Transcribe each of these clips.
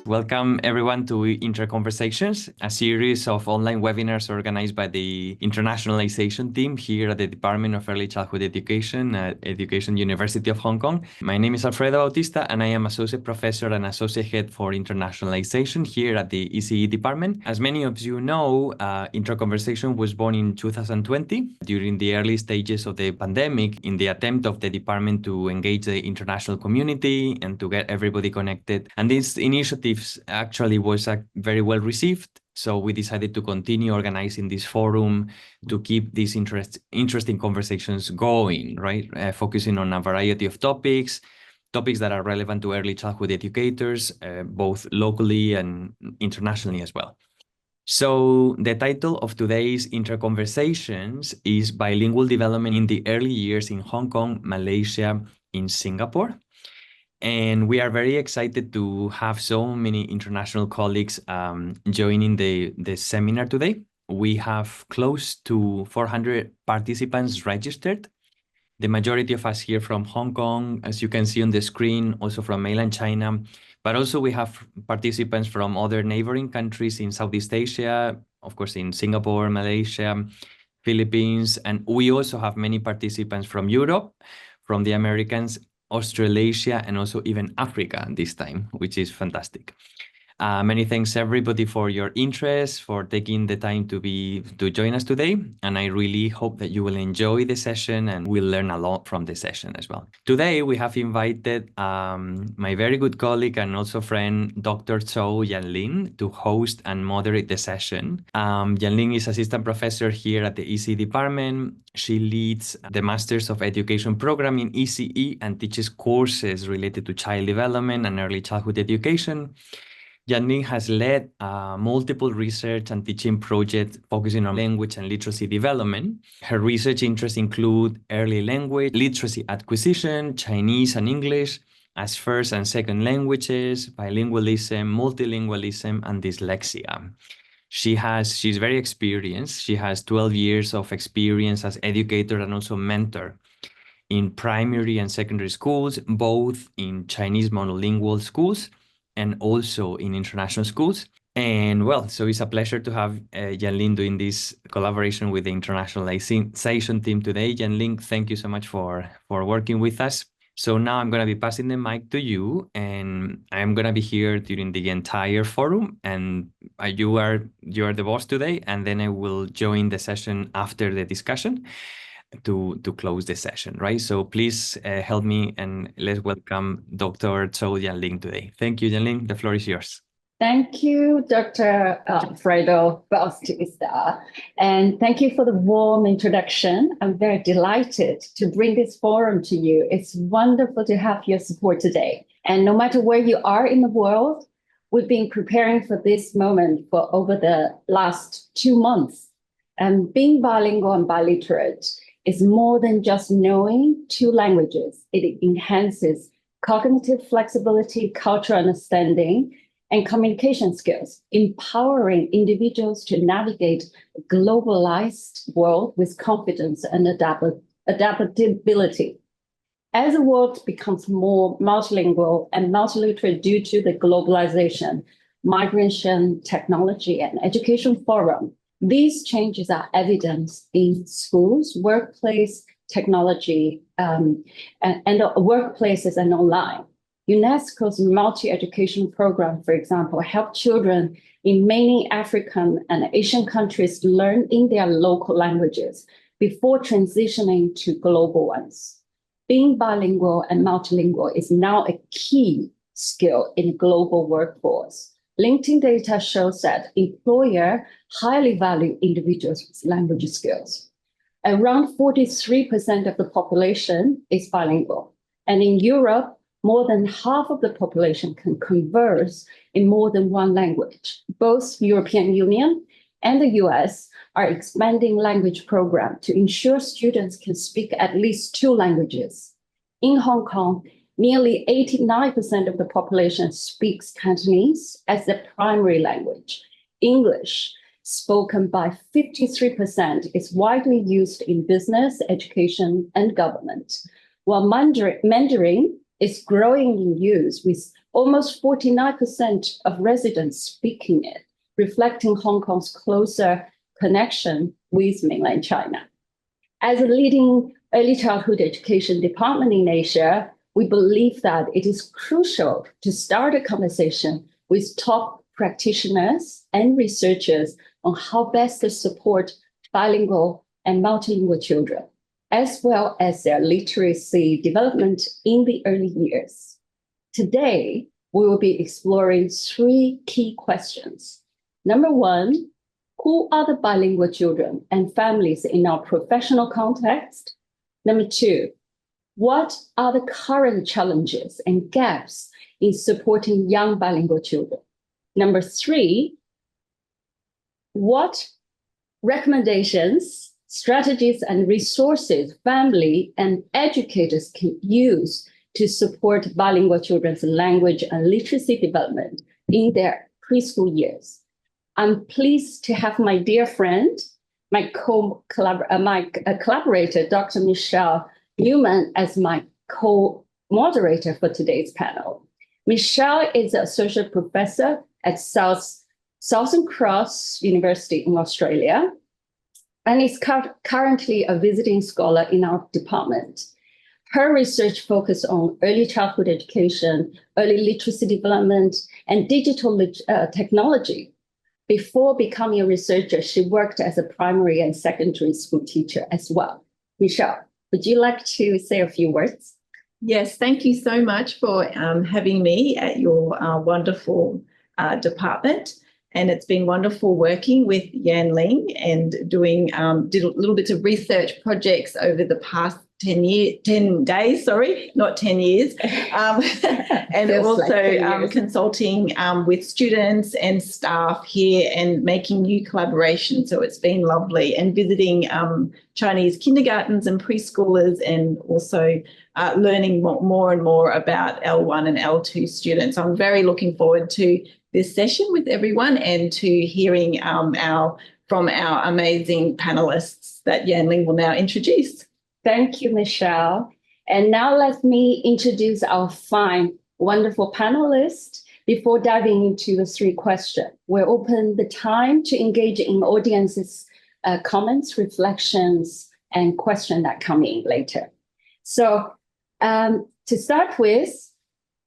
Welcome everyone to Interconversations, a series of online webinars organized by the internationalization team here at the Department of Early Childhood Education at Education University of Hong Kong. My name is Alfredo Bautista and I am Associate Professor and Associate Head for Internationalization here at the ECE department. As many of you know, Interconversation was born in 2020 during the early stages of the pandemic in the attempt of the department to engage the international community and to get everybody connected. And this initiative actually was very well received. So we decided to continue organizing this forum to keep these interesting conversations going, right? Focusing on a variety of topics that are relevant to early childhood educators, both locally and internationally as well. So the title of today's Interconversations is Bilingual Development in the Early Years in Hong Kong, Malaysia, in Singapore. And we are very excited to have so many international colleagues joining the seminar today. We have close to 400 participants registered. The majority of us here from Hong Kong, as you can see on the screen, also from mainland China, but also we have participants from other neighboring countries in Southeast Asia, of course in Singapore, Malaysia, Philippines, and we also have many participants from Europe, from the Americans, Australasia, and also even Africa this time, which is fantastic. Many thanks everybody for your interest, for taking the time to join us today. And I really hope that you will enjoy the session and will learn a lot from the session as well. Today, we have invited my very good colleague and also friend, Dr. Zhou Yanling, to host and moderate the session. Yanling is assistant professor here at the ECE department. She leads the Masters of Education program in ECE and teaches courses related to child development and early childhood education. Yanling has led multiple research and teaching projects focusing on language and literacy development. Her research interests include early language, literacy acquisition, Chinese and English as first and second languages, bilingualism, multilingualism, and dyslexia. She's very experienced. She has 12 years of experience as educator and also mentor in primary and secondary schools, both in Chinese monolingual schools and also in international schools. And well, so it's a pleasure to have Yanling doing this collaboration with the internationalization team today. Yanling, thank you so much for working with us. So now I'm going to be passing the mic to you, and I'm going to be here during the entire forum, and you are the boss today, and then I will join the session after the discussion to close the session, right? So please help me and let's welcome Dr. Zhou Yanling today. Thank you, Yanling. The floor is yours. Thank you, Dr. Alfredo Bautista, and thank you for the warm introduction. I'm very delighted to bring this forum to you. It's wonderful to have your support today. And no matter where you are in the world, we've been preparing for this moment for over the last 2 months. And being bilingual and biliterate is more than just knowing 2 languages. It enhances cognitive flexibility, cultural understanding, and communication skills, empowering individuals to navigate a globalized world with confidence and adaptability. As the world becomes more multilingual and multiliterate due to the globalization, migration, technology, and education forum, these changes are evident in schools, workplace, technology, and workplaces and online. UNESCO's multi-education program, for example, helped children in many African and Asian countries learn in their local languages before transitioning to global ones. Being bilingual and multilingual is now a key skill in the global workforce. LinkedIn data shows that employers highly value individuals with language skills. Around 43% of the population is bilingual. And in Europe, more than half of the population can converse in more than 1 language. Both European Union and the US are expanding language program to ensure students can speak at least 2 languages. In Hong Kong, nearly 89% of the population speaks Cantonese as the primary language, English spoken by 53%, is widely used in business, education, and government, while Mandarin is growing in use with almost 49% of residents speaking it, reflecting Hong Kong's closer connection with mainland China. As a leading early childhood education department in Asia, we believe that it is crucial to start a conversation with top practitioners and researchers on how best to support bilingual and multilingual children, as well as their literacy development in the early years. Today, we will be exploring 3 key questions. Number 1, who are the bilingual children and families in our professional context? Number 2, what are the current challenges and gaps in supporting young bilingual children? Number 3, what recommendations, strategies, and resources family and educators can use to support bilingual children's language and literacy development in their preschool years? I'm pleased to have my dear friend, my collaborator, Dr. Michelle Neumann, as my co-moderator for today's panel. Michelle is an associate professor at Southern Cross University in Australia, and is currently a visiting scholar in our department. Her research focuses on early childhood education, early literacy development, and digital technology. Before becoming a researcher, she worked as a primary and secondary school teacher as well. Michelle, would you like to say a few words? Yes, thank you so much for having me at your wonderful department. And it's been wonderful working with Yanling and doing did little bits of research projects over the past 10 days, not 10 years. And also consulting with students and staff here and making new collaborations. So it's been lovely, and visiting Chinese kindergartens and preschoolers, and also learning more and more about L1 and L2 students. I'm very looking forward to this session with everyone and to hearing from our amazing panelists that Yanling will now introduce. Thank you, Michelle. And now let me introduce our fine, wonderful panelists before diving into the 3 questions. We'll open the time to engage in audience's comments, reflections, and questions that come in later. So to start with,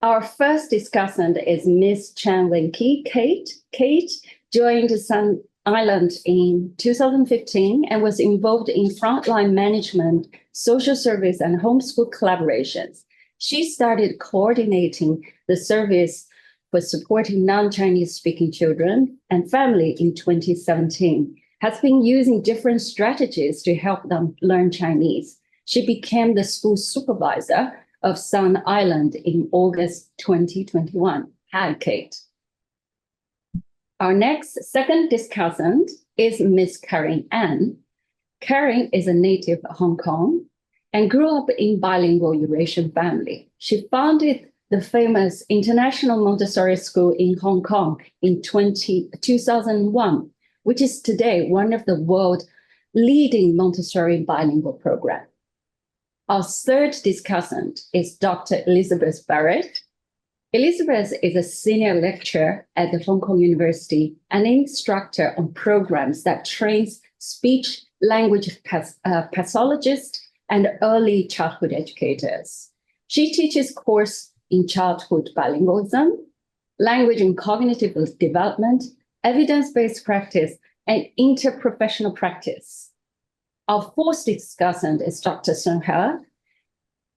our first discussant is Ms. Chan Wen-Ki, Kate. Kate joined Sun Island in 2015 and was involved in frontline management, social service, and homeschool collaborations. She started coordinating the service for supporting non-Chinese speaking children and family in 2017, has been using different strategies to help them learn Chinese. She became the school supervisor of Sun Island in August 2021. Hi, Kate. Our second discussant is Ms. Karin An. Karin is a native of Hong Kong and grew up in bilingual Eurasian family. She founded the famous International Montessori School in Hong Kong in 2001, which is today one of the world's leading Montessori bilingual programs. Our third discussant is Dr. Elizabeth Barrett. Elizabeth is a senior lecturer at the Hong Kong University and an instructor on programs that trains speech language pathologists and early childhood educators. She teaches courses in childhood bilingualism, language and cognitive development, evidence-based practice, and interprofessional practice. Our fourth discussant is Dr. Sun He.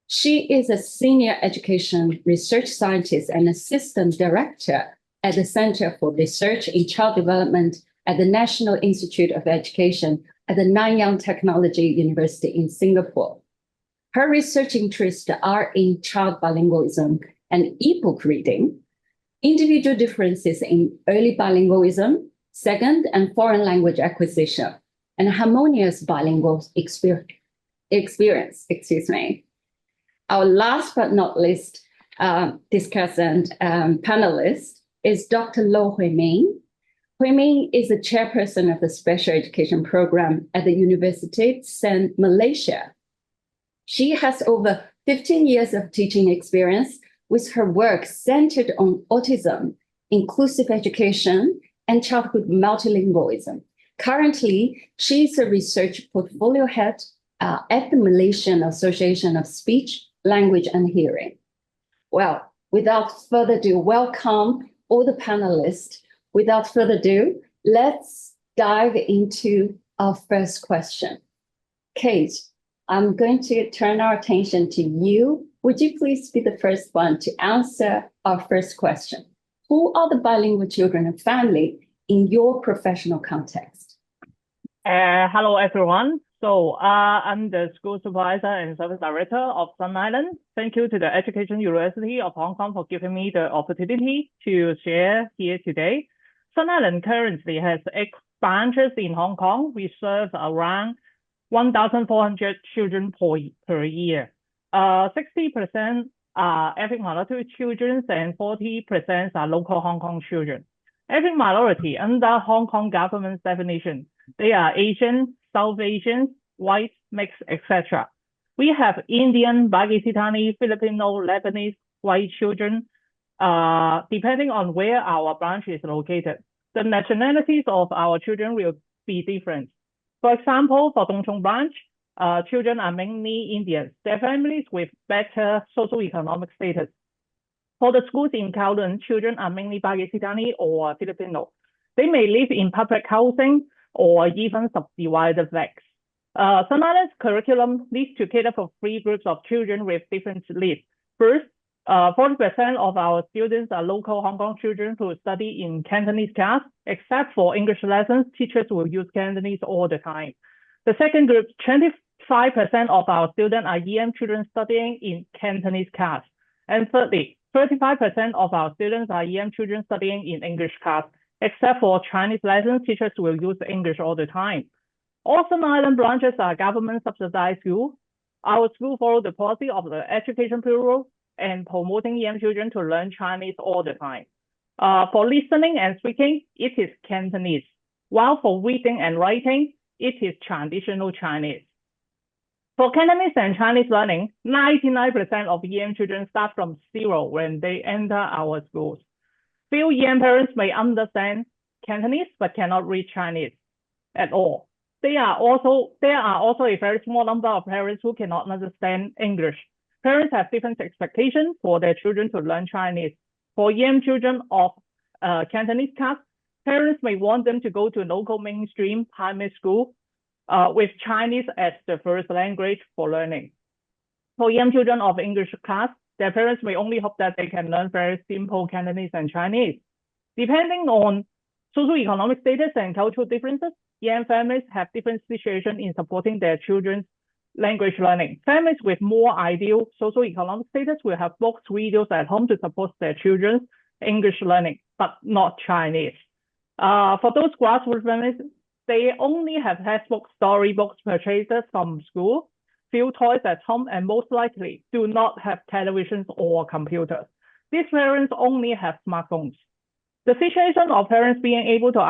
She is a senior education research scientist and assistant director at the Center for Research in Child Development at the National Institute of Education at the Nanyang Technology University in Singapore. Her research interests are in child bilingualism and e-book reading, individual differences in early bilingualism, second and foreign language acquisition, and harmonious bilingual experience. Our last but not least discussant panelist is Dr. Hui-Min. Hui-Min is the chairperson of the special education program at the Universiti in Malaysia. She has over 15 years of teaching experience with her work centered on autism, inclusive education, and childhood multilingualism. Currently, she is a research portfolio head at the Malaysian Association of Speech, Language and Hearing. Well, without further ado, welcome all the panelists. Without further ado, let's dive into our first question. Kate, I'm going to turn our attention to you. Would you please be the first one to answer our first question? Who are the bilingual children and family in your professional context? Hello, everyone. So I'm the school supervisor and service director of Sun Island. Thank you to the Education University of Hong Kong for giving me the opportunity to share here today. Sun Island currently has 8 branches in Hong Kong. We serve around 1,400 children per year. 60% are ethnic minority children and 40% are local Hong Kong children. Ethnic minority under Hong Kong government's definition, they are Asian, South Asians, white, mixed, etc. We have Indian, Pakistani, Filipino, Lebanese, white children, depending on where our branch is located. The nationalities of our children will be different. For example, for Tung Chung branch, children are mainly Indians, their families with better socioeconomic status. For the schools in Kowloon, children are mainly Pakistani or Filipino. They may live in public housing or even subdivided flats. Sun Island's curriculum needs to cater for 3 groups of children with different needs. First, 40% of our students are local Hong Kong children who study in Cantonese class. Except for English lessons, teachers will use Cantonese all the time. The second group, 25% of our students are EM children studying in Cantonese class. And thirdly, 35% of our students are EM children studying in English class. Except for Chinese lessons, teachers will use English all the time. All Sun Island branches are government-subsidized schools. Our school follows the policy of the Education Bureau and promoting EM children to learn Chinese all the time. For listening and speaking, it is Cantonese, while for reading and writing, it is traditional Chinese. For Cantonese and Chinese learning, 99% of EM children start from 0 when they enter our schools. Few EM parents may understand Cantonese but cannot read Chinese at all. There are also a very small number of parents who cannot understand English. Parents have different expectations for their children to learn Chinese. For EM children of Cantonese class, parents may want them to go to local mainstream primary school with Chinese as the first language for learning. For EM children of English class, their parents may only hope that they can learn very simple Cantonese and Chinese. Depending on socioeconomic status and cultural differences, EM families have different situations in supporting their children's language learning. Families with more ideal socioeconomic status will have books, videos at home to support their children's English learning, but not Chinese. For those grassroots families, they only have textbooks, storybooks purchased from school, few toys at home, and most likely do not have televisions or computers. These parents only have smartphones. The situation of parents being able to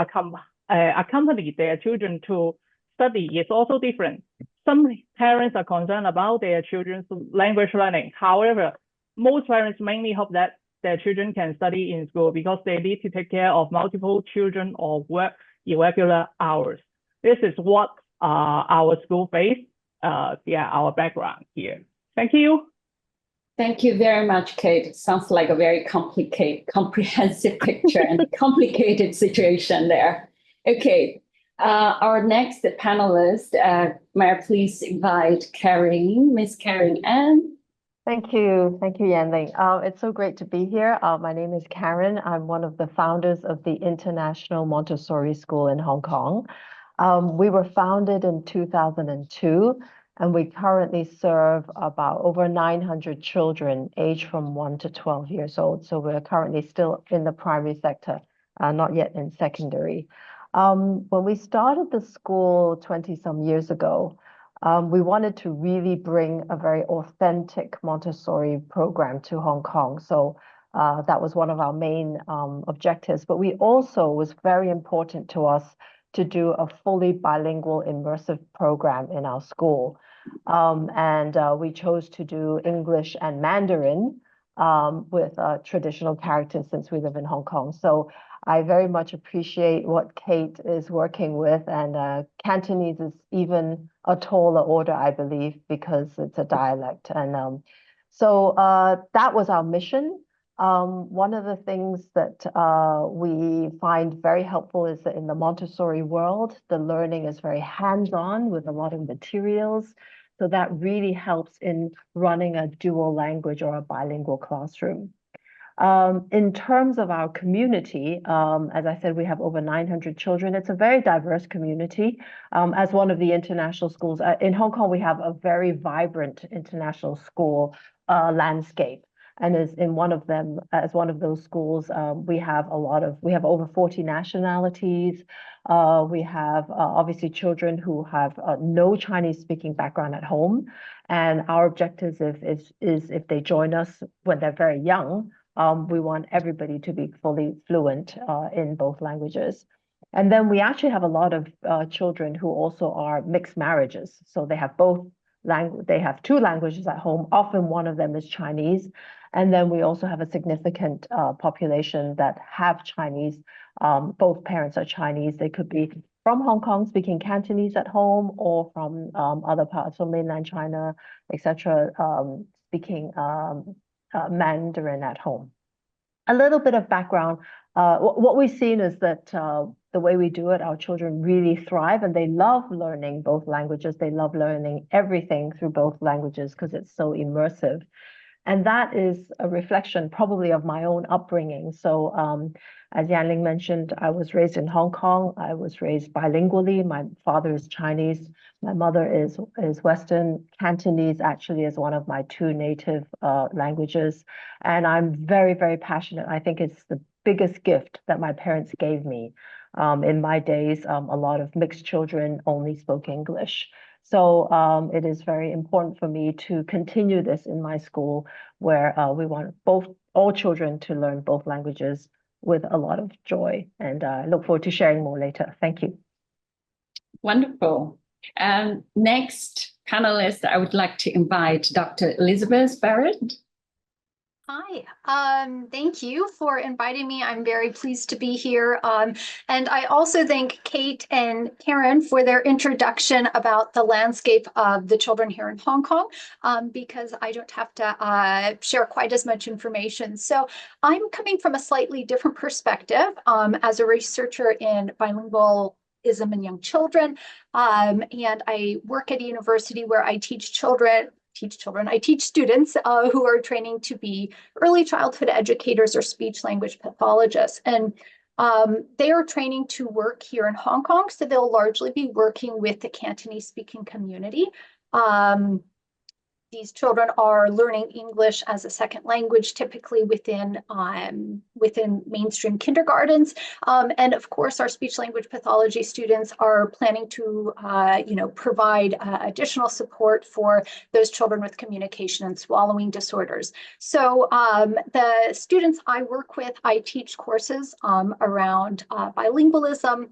accompany their children to study is also different. Some parents are concerned about their children's language learning. However, most parents mainly hope that their children can study in school because they need to take care of multiple children or work irregular hours. This is what our school face, our background here. Thank you. Thank you very much, Kate. It sounds like a very comprehensive picture and a complicated situation there. Okay, our next panelist, may I please invite Karin, Miss Karin Ann. Thank you, Yanling. It's so great to be here. My name is Karin. I'm one of the founders of the International Montessori School in Hong Kong. We were founded in 2002, and we currently serve about over 900 children aged from 1 to 12 years old. So we're currently still in the primary sector, not yet in secondary. When we started the school 20-some years ago, we wanted to really bring a very authentic Montessori program to Hong Kong. So That was one of our main objectives. But we also was very important to us to do a fully bilingual immersive program in our school. And we chose to do English and Mandarin with traditional characters since we live in Hong Kong. So I very much appreciate what Kate is working with, and Cantonese is even a taller order, I believe, because it's a dialect. And so that was our mission. One of the things that we find very helpful is that in the Montessori world, the learning is very hands-on with a lot of materials. So that really helps in running a dual language or a bilingual classroom. In terms of our community, as I said, we have over 900 children. It's a very diverse community. As one of the international schools, in Hong Kong, we have a very vibrant international school landscape. And as in one of them, as one of those schools, we have over 40 nationalities. We have obviously children who have no Chinese speaking background at home. And our objective is if they join us when they're very young, we want everybody to be fully fluent in both languages. And then we actually have a lot of children who also are mixed marriages. So they have they have two languages at home. Often one of them is Chinese. And then we also have a significant population that have Chinese. Both parents are Chinese. They could be from Hong Kong speaking Cantonese at home, or from other parts of mainland China, etc., speaking Mandarin at home. A little bit of background. What we've seen is that the way we do it, our children really thrive, and they love learning both languages. They love learning everything through both languages because it's so immersive. And that is a reflection probably of my own upbringing. So as Yanling mentioned, I was raised in Hong Kong. I was raised bilingually. My father is Chinese. My mother is Western. Cantonese actually is one of my two native languages. And I'm very, very passionate. I think it's the biggest gift that my parents gave me. In my days, a lot of mixed children only spoke English. So it is very important for me to continue this in my school, where we want all children to learn both languages with a lot of joy. And I look forward to sharing more later. Thank you. Wonderful. Next panelist, I would like to invite Dr. Elizabeth Barrett. Hi, thank you for inviting me. I'm very pleased to be here. And I also thank Kate and Karin for their introduction about the landscape of the children here in Hong Kong, because I don't have to share quite as much information. So I'm coming from a slightly different perspective as a researcher in bilingualism in young children. And I work at a university where I teach students who are training to be early childhood educators or speech language pathologists. And they are training to work here in Hong Kong. So they'll largely be working with the Cantonese speaking community. These children are learning English as a second language, typically within mainstream kindergartens. And of course, our speech language pathology students are planning to provide additional support for those children with communication and swallowing disorders. So the students I work with, I teach courses around bilingualism.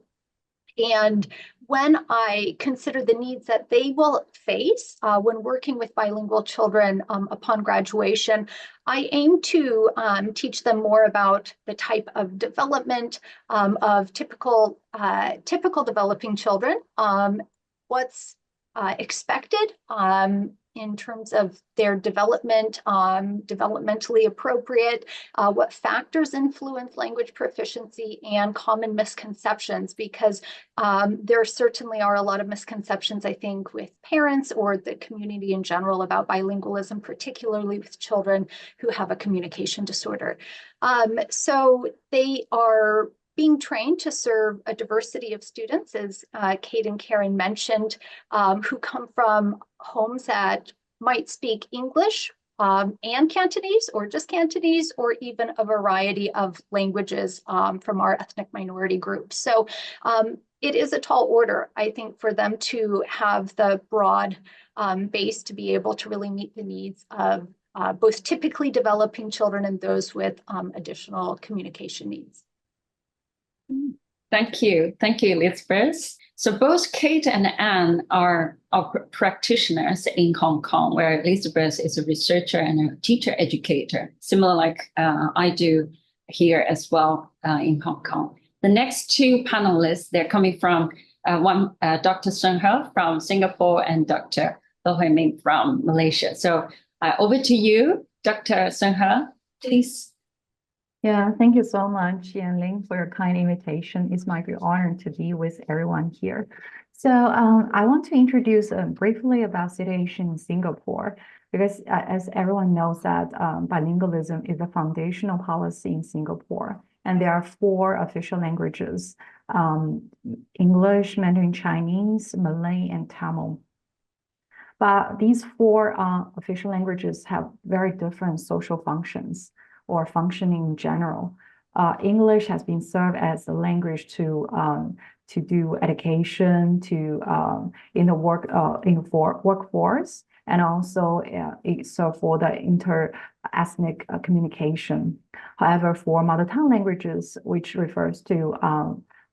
And when I consider the needs that they will face when working with bilingual children upon graduation, I aim to teach them more about the type of development of typical developing children, what's expected in terms of their development, developmentally appropriate, what factors influence language proficiency, and common misconceptions, because there certainly are a lot of misconceptions, I think, with parents or the community in general about bilingualism, particularly with children who have a communication disorder. So they are being trained to serve a diversity of students, as Kate and Karin mentioned, who come from homes that might speak English and Cantonese, or just Cantonese, or even a variety of languages from our ethnic minority groups. So it is a tall order, I think, for them to have the broad base to be able to really meet the needs of both typically developing children and those with additional communication needs. Thank you. Thank you, Elizabeth. So both Kate and Anne are practitioners in Hong Kong, where Elizabeth is a researcher and a teacher educator, similar like I do here as well in Hong Kong. The next two panelists, they're coming from Dr. Shen He from Singapore and Dr. Hui-Min from Malaysia. So over to you, Dr. Shen He, please. Yeah, thank you so much, Yanling, for your kind invitation. It's my great honor to be with everyone here. So I want to introduce briefly about situation in Singapore, because as everyone knows that bilingualism is a foundational policy in Singapore. And there are 4 official languages, English, Mandarin Chinese, Malay, and Tamil. But these 4 official languages have very different social functions or functioning in general. English has been served as a language to do education, in the workforce, and also so for the inter-ethnic communication. However, for mother tongue languages, which refers to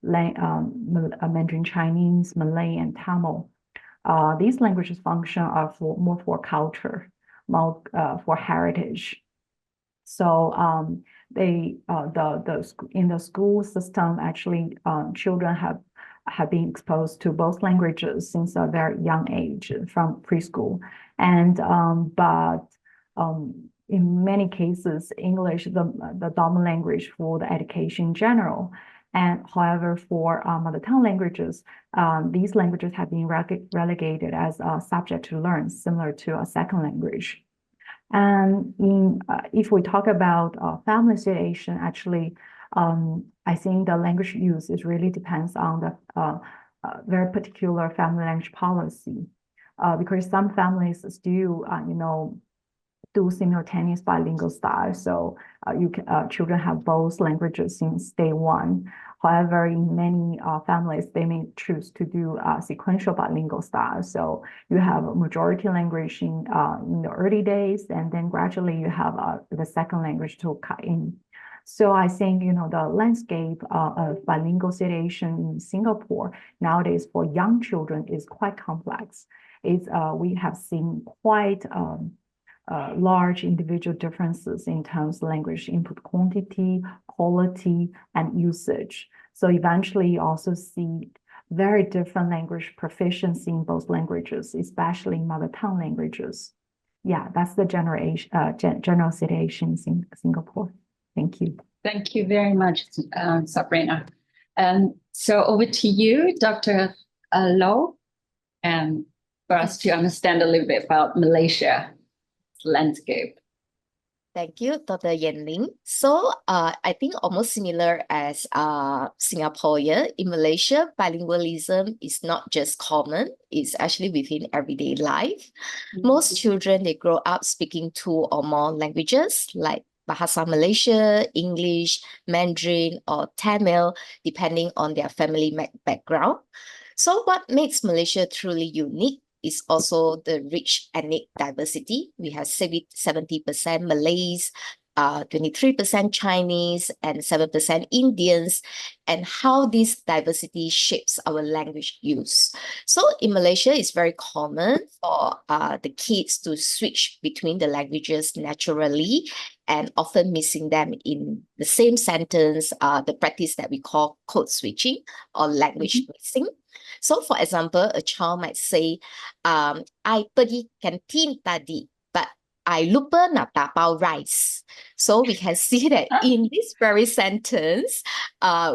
Mandarin Chinese, Malay, and Tamil, these languages function are more for culture, more for heritage. So in the school system, actually, children have been exposed to both languages since a very young age, from preschool. And but in many cases, English is the dominant language for the education in general. And however, for mother tongue languages, these languages have been relegated as a subject to learn, similar to a second language. And if we talk about family situation, actually, I think the language use really depends on the very particular family language policy, because some families still, do simultaneous bilingual style. So children have both languages since day one. However, in many families, they may choose to do sequential bilingual style. So you have a majority language in the early days, and then gradually you have the second language to cut in. So I think, the landscape of bilingual situation in Singapore nowadays for young children is quite complex. We have seen quite large individual differences in terms of language input quantity, quality, and usage. So eventually you also see very different language proficiency in both languages, especially mother tongue languages. Yeah, that's the general situation in Singapore. Thank you. Thank you very much, Sabrina. So over to you, Dr. Low, and for us to understand a little bit about Malaysia landscape. Thank you, Dr. Yanling. So I think almost similar as Singapore, in Malaysia, bilingualism is not just common, it's actually within everyday life. Most children, they grow up speaking 2 or more languages like Bahasa Malaysia, English, Mandarin, or Tamil, depending on their family background. So what makes Malaysia truly unique is also the rich ethnic diversity. We have 70% Malays, 23% Chinese, and 7% Indians, and how this diversity shapes our language use. So in Malaysia, it's very common for the kids to switch between the languages naturally, and often missing them in the same sentence, the practice that we call code switching or language mixing. So for example, a child might say, I pergi kantin tadi, but I lupa nak tapau rice. So we can see that in this very sentence,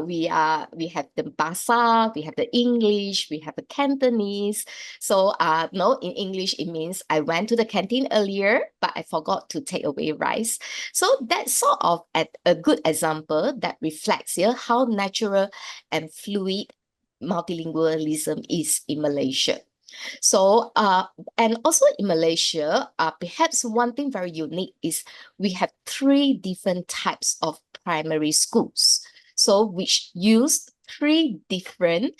we have the Bahasa, we have the English, we have the Cantonese. So in English, it means I went to the canteen earlier, but I forgot to take away rice. So that's sort of a good example that reflects here how natural and fluid multilingualism is in Malaysia. So, and also in Malaysia, perhaps one thing very unique is we have 3 different types of primary schools. So, which use 3 different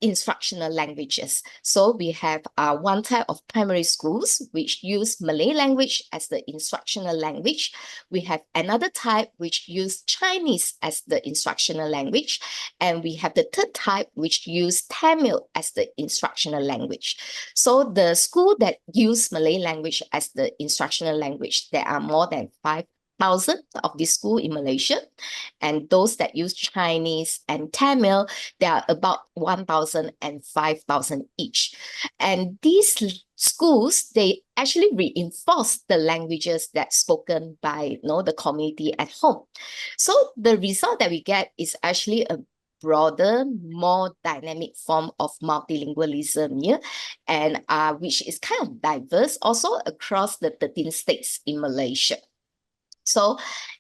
instructional languages. So we have one type of primary schools which use Malay language as the instructional language. We have another type which use Chinese as the instructional language. And we have the third type which use Tamil as the instructional language. So the school that use Malay language as the instructional language, there are more than 5,000 of this school in Malaysia, and those that use Chinese and Tamil, there are about 1,000 and 5,000 each. And these schools, they actually reinforce the languages that's spoken by the community at home. So the result that we get is actually a broader, more dynamic form of multilingualism here, and which is kind of diverse also across the 13 states in Malaysia. So,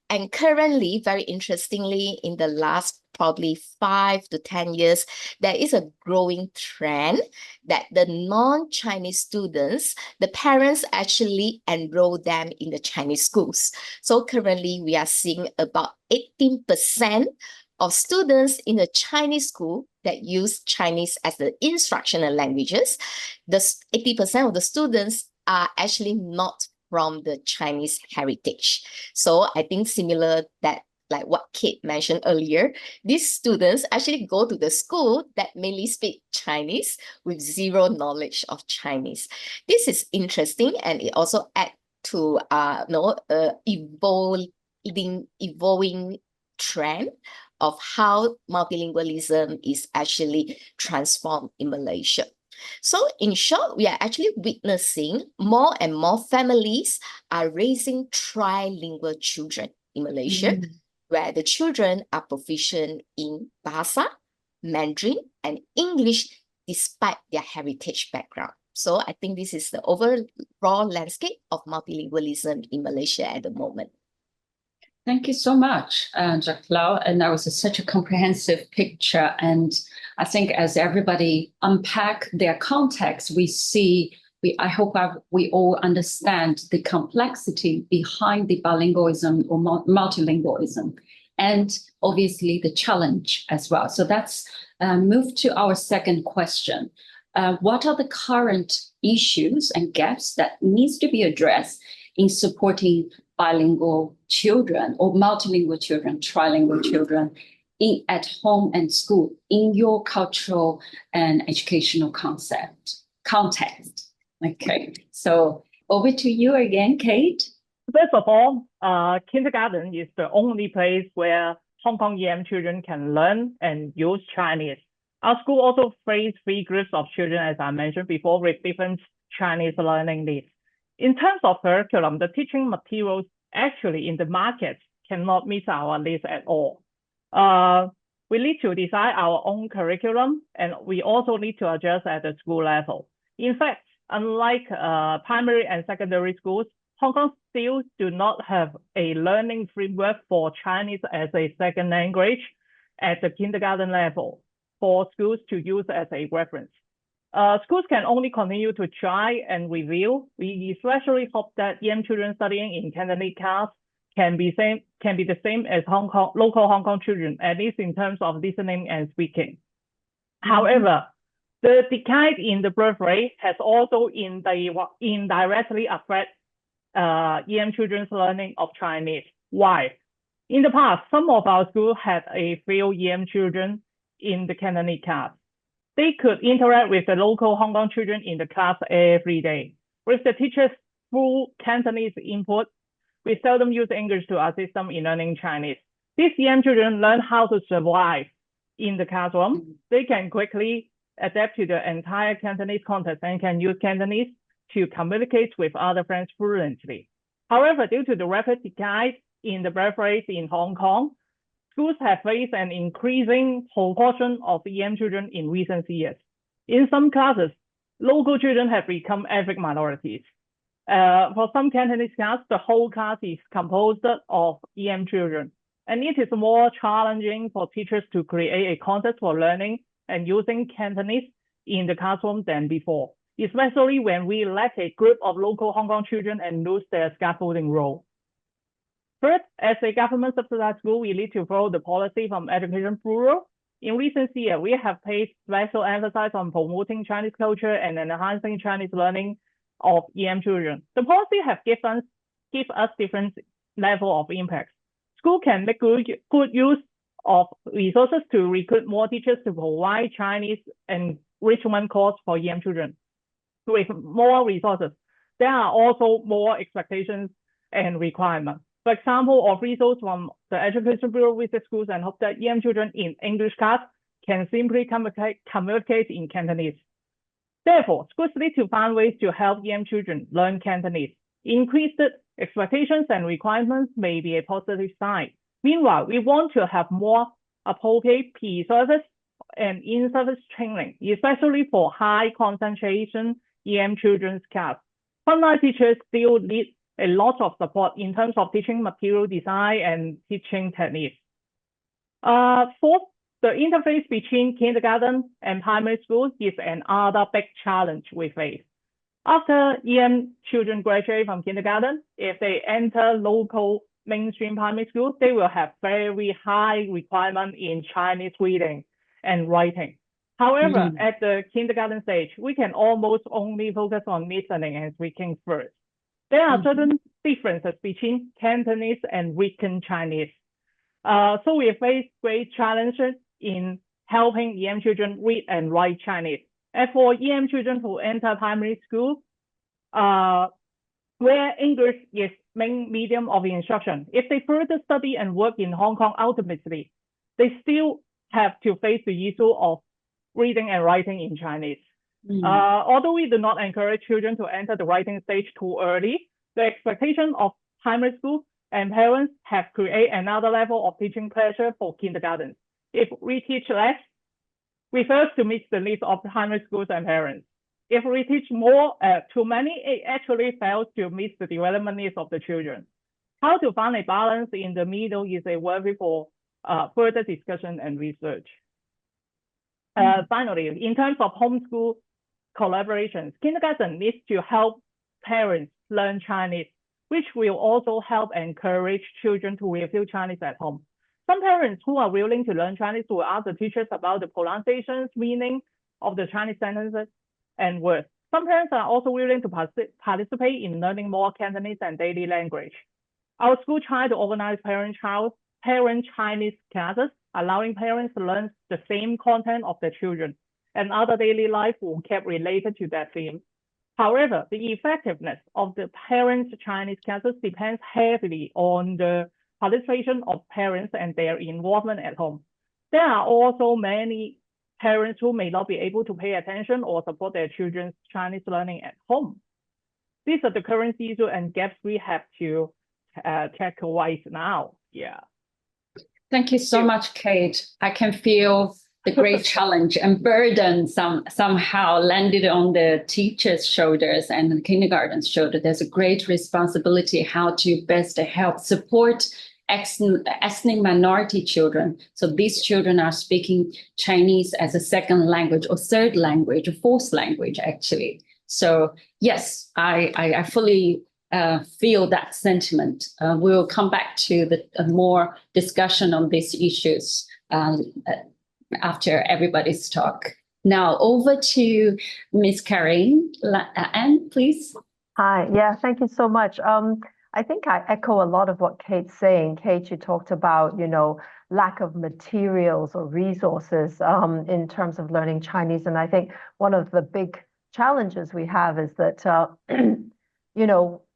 and currently, very interestingly, in the last probably 5 to 10 years, there is a growing trend that the non-Chinese students, the parents actually enroll them in the Chinese schools. So currently, we are seeing about 18% of students in the Chinese school that use Chinese as the instructional languages. The 80% of the students are actually not from the Chinese heritage. So I think similar that like what Kate mentioned earlier, these students actually go to the school that mainly speak Chinese with zero knowledge of Chinese. This is interesting, and it also adds to evolving trend of how multilingualism is actually transformed in Malaysia. So in short, we are actually witnessing more and more families are raising trilingual children in Malaysia, where the children are proficient in Bahasa, Mandarin, and English despite their heritage background. So I think this is the overall landscape of multilingualism in Malaysia at the moment. Thank you so much, Dr. Lau. And that was such a comprehensive picture. And I think as everybody unpack their context, I hope we all understand the complexity behind the bilingualism or multilingualism, and obviously the challenge as well. So that's move to our second question. What are the current issues and gaps that needs to be addressed in supporting bilingual children or multilingual children, trilingual children at home and school in your cultural and educational context? Okay, so over to you again, Kate. First of all, kindergarten is the only place where Hong Kong EM children can learn and use Chinese. Our school also faces 3 groups of children, as I mentioned before, with different Chinese learning needs. In terms of curriculum, the teaching materials actually in the market cannot meet our needs at all. We need to design our own curriculum, and we also need to adjust at the school level. In fact, unlike primary and secondary schools, Hong Kong still do not have a learning framework for Chinese as a second language at the kindergarten level for schools to use as a reference. Schools can only continue to try and review. We especially hope that young children studying in Cantonese class can be the same as local Hong Kong children, at least in terms of listening and speaking. However, the decline in the birth rate has also indirectly affected young children's learning of Chinese. Why? In the past, some of our schools had a few young children in the Cantonese class. They could interact with the local Hong Kong children in the class every day. With the teachers' full Cantonese input, we seldom use English to assist them in learning Chinese. These young children learn how to survive in the classroom. They can quickly adapt to the entire Cantonese context and can use Cantonese to communicate with other friends fluently. However, due to the rapid decline in the birth rate in Hong Kong, schools have faced an increasing proportion of EM children in recent years. In some classes, local children have become ethnic minorities. For some Cantonese class, the whole class is composed of EM children, and it is more challenging for teachers to create a context for learning and using Cantonese in the classroom than before, especially when we lack a group of local Hong Kong children and lose their scaffolding role. First, as a government subsidized school, we need to follow the policy from education bureau in recent years, we have placed special emphasis on promoting Chinese culture and enhancing Chinese learning of EM children. The policy have given us different level of impact. School can make good use of resources to recruit more teachers to provide Chinese enrichment course for EM children. With more resources, there are also more expectations and requirements. For example, of results from the Education Bureau visit schools and hope that EM children in English class can simply communicate in Cantonese. Therefore, schools need to find ways to help EM children learn Cantonese. Increased expectations and requirements may be a positive sign. Meanwhile, we want to have more appropriate pre-service and in-service training, especially for high concentration EM children's class. Frontline teachers still need a lot of support in terms of teaching material design and teaching techniques. Fourth, the interface between kindergarten and primary school is another big challenge we face. After EM children graduate from kindergarten, if they enter local mainstream primary school, they will have very high requirement in Chinese reading and writing. However, at the kindergarten stage, we can almost only focus on listening and speaking first. There are certain differences between Cantonese and written Chinese. So we face great challenges in helping EM children read and write Chinese. As for EM children who enter primary school, where English is main medium of instruction, if they further study and work in Hong Kong ultimately, they still have to face the issue of reading and writing in Chinese. Although we do not encourage children to enter the writing stage too early, the expectation of primary school and parents have created another level of teaching pressure for kindergarten. If we teach less, we fail to meet the needs of primary schools and parents. If we teach more too many, it actually fails to meet the development needs of the children. How to find a balance in the middle is a worthy for further discussion and research. Finally, in terms of homeschool collaborations, kindergarten needs to help parents learn Chinese, which will also help encourage children to review Chinese at home. Some parents who are willing to learn Chinese will ask the teachers about the pronunciations, meaning of the Chinese sentences and words. Some parents are also willing to participate in learning more Cantonese and daily language. Our school tried to organize parent Chinese classes, allowing parents to learn the same content of their children, and other daily life will keep related to that theme. However, the effectiveness of the parents' Chinese classes depends heavily on the participation of parents and their involvement at home. There are also many parents who may not be able to pay attention or support their children's Chinese learning at home. These are the current issues and gaps we have to tackle right now. Yeah. Thank you so much, Kate. I can feel the great challenge and burden somehow landed on the teachers' shoulders and the kindergarten's shoulder. There's a great responsibility how to best help support ethnic minority children. So these children are speaking Chinese as a second language or third language or fourth language, actually. So yes, I fully feel that sentiment. We'll come back to the more discussion on these issues after everybody's talk. Now over to Ms. Karin. Anne, please. Hi, yeah, thank you so much. I think I echo a lot of what Kate's saying. Kate, you talked about, lack of materials or resources in terms of learning Chinese. And I think one of the big challenges we have is that,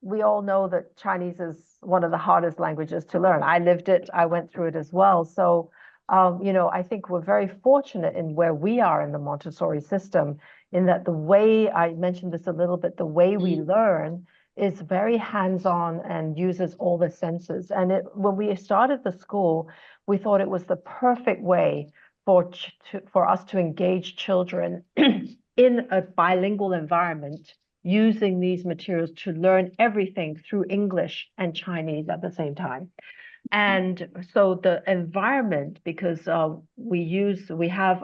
we all know that Chinese is one of the hardest languages to learn. I lived it, I went through it as well. So, I think we're very fortunate in where we are in the Montessori system, in that the way, I mentioned this a little bit, the way we learn is very hands-on and uses all the senses. And when we started the school, we thought it was the perfect way for us to engage children in a bilingual environment, using these materials to learn everything through English and Chinese at the same time. And so the environment, because we have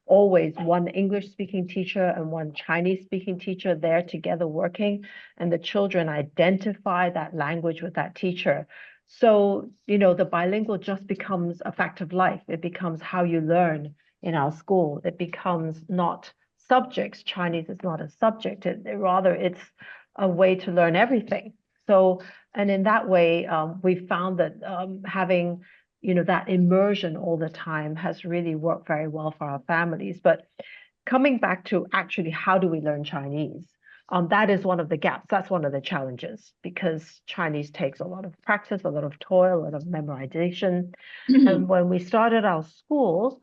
always one English speaking teacher and one Chinese speaking teacher there together working, and the children identify that language with that teacher. So, the bilingual just becomes a fact of life. It becomes how you learn in our school. It becomes not subjects. Chinese is not a subject. Rather, it's a way to learn everything. So, and in that way, we found that having, that immersion all the time has really worked very well for our families. But coming back to actually, how do we learn Chinese? That is one of the gaps. That's one of the challenges, because Chinese takes a lot of practice, a lot of toil, a lot of memorization. And when we started our school,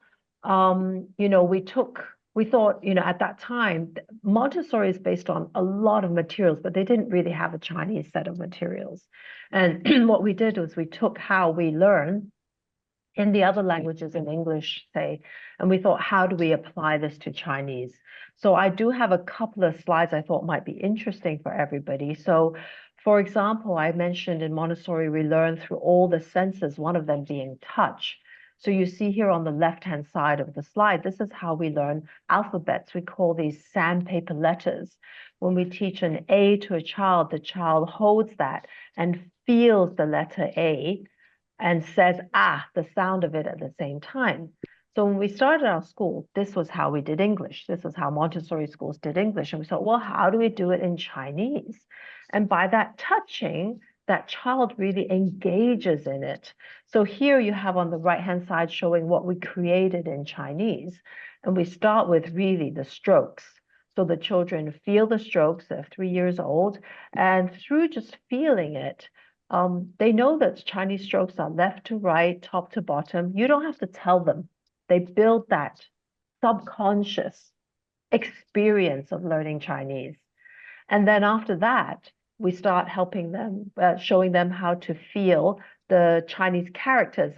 we thought, at that time, Montessori is based on a lot of materials, but they didn't really have a Chinese set of materials. And what we did was we took how we learn in the other languages, in English, say, and we thought, how do we apply this to Chinese? So I do have a couple of slides I thought might be interesting for everybody. So, for example, I mentioned in Montessori, we learn through all the senses, one of them being touch. So you see here on the left-hand side of the slide, this is how we learn alphabets. We call these sandpaper letters. When we teach an A to a child, the child holds that and feels the letter A and says, ah, the sound of it at the same time. So when we started our school, this was how we did English. This was how Montessori schools did English. And we thought, well, how do we do it in Chinese? And by that touching, that child really engages in it. So here you have on the right-hand side showing what we created in Chinese. And we start with really the strokes. So the children feel the strokes, they're 3 years old, and through just feeling it, they know that Chinese strokes are left to right, top to bottom. You don't have to tell them. They build that subconscious experience of learning Chinese. And then after that, we start helping them, showing them how to feel the Chinese characters.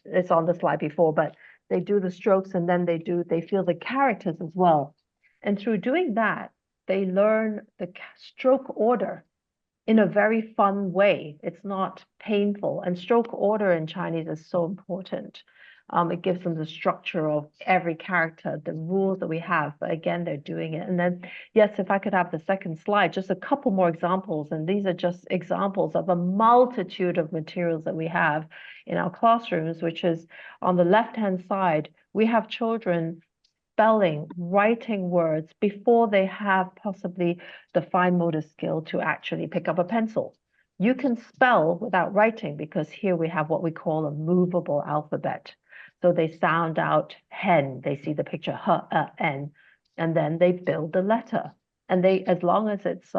It's on the slide before, but they do the strokes and then they feel the characters as well. And through doing that, they learn the stroke order in a very fun way. It's not painful. And stroke order in Chinese is so important. It gives them the structure of every character, the rules that we have. But again, they're doing it. And then, yes, if I could have the second slide, just a couple more examples. And these are just examples of a multitude of materials that we have in our classrooms, which is on the left-hand side, we have children spelling, writing words before they have possibly the fine motor skill to actually pick up a pencil. You can spell without writing because here we have what we call a movable alphabet. So they sound out hen, they see the picture n, and then they build the letter. And they, as long as it's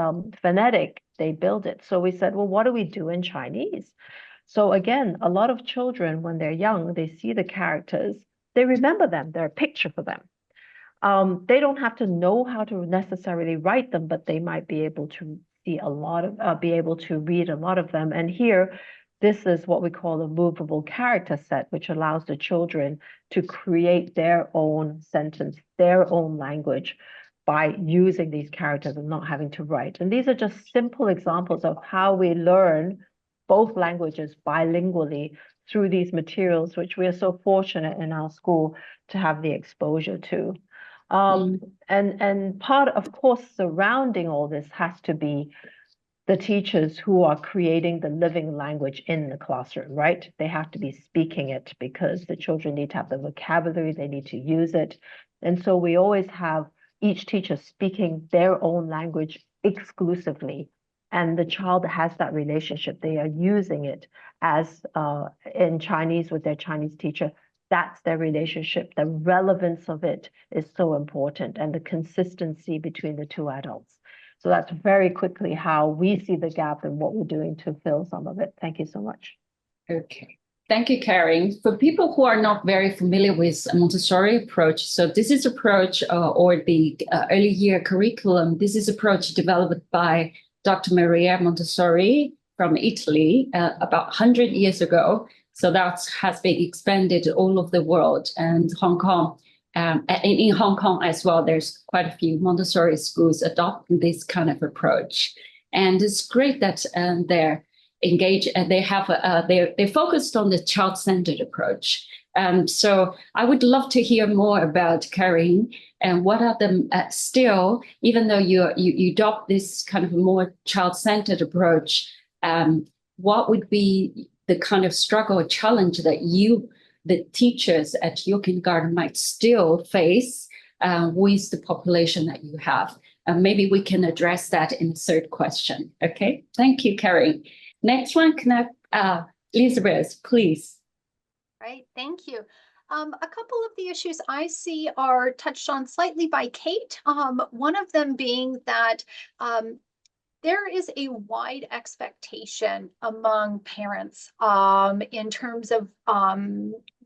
phonetic, they build it. So we said, well, what do we do in Chinese? So again, a lot of children, when they're young, they see the characters, they remember them, they're a picture for them. They don't have to know how to necessarily write them, but they might be able to see a lot of, be able to read a lot of them. And here, this is what we call a movable character set, which allows the children to create their own sentence, their own language by using these characters and not having to write. And these are just simple examples of how we learn both languages bilingually through these materials, which we are so fortunate in our school to have the exposure to. And part, of course, surrounding all this has to be the teachers who are creating the living language in the classroom, right? They have to be speaking it because the children need to have the vocabulary, they need to use it. And so we always have each teacher speaking their own language exclusively. And the child has that relationship. They are using it as in Chinese with their Chinese teacher. That's their relationship. The relevance of it is so important, and the consistency between the two adults. So that's very quickly how we see the gap and what we're doing to fill some of it. Thank you so much. Okay. Thank you, Karin. For people who are not very familiar with a Montessori approach, so this is approach or the early year curriculum. This is approach developed by Dr. Maria Montessori from Italy about 100 years ago. So that has been expanded all over the world, and Hong Kong. In Hong Kong as well, there's quite a few Montessori schools adopting this kind of approach. And it's great that they're engaged and they have they're focused on the child-centered approach. So I would love to hear more about Karin and what are the still, even though you adopt this kind of more child-centered approach, what would be the kind of struggle or challenge that the teachers at your kindergarten might still face with the population that you have? Maybe we can address that in the third question. Okay, thank you, Karin. Next one, Elizabeth, please. Right, thank you. A couple of the issues I see are touched on slightly by Kate. One of them being that there is a wide expectation among parents in terms of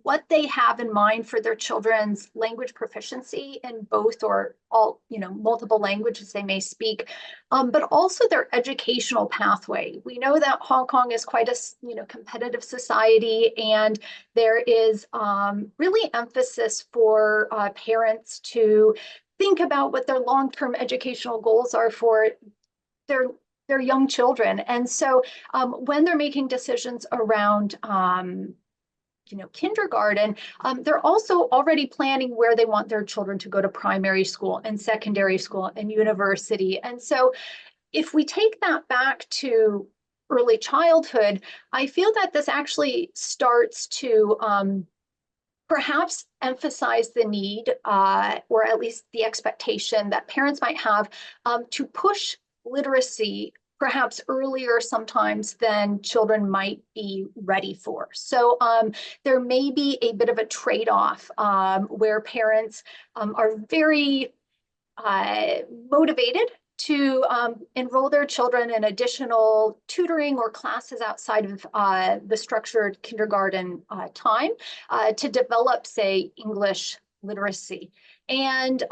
what they have in mind for their children's language proficiency in both or all, multiple languages they may speak, but also their educational pathway. We know that Hong Kong is quite a competitive society, and there is really emphasis for parents to think about what their long-term educational goals are for their young children. And so when they're making decisions around kindergarten, they're also already planning where they want their children to go to primary school and secondary school and university. And so if we take that back to early childhood, I feel that this actually starts to perhaps emphasize the need, or at least the expectation that parents might have to push literacy perhaps earlier sometimes than children might be ready for. So there may be a bit of a trade-off where parents are very motivated to enroll their children in additional tutoring or classes outside of the structured kindergarten time to develop, say, English literacy. And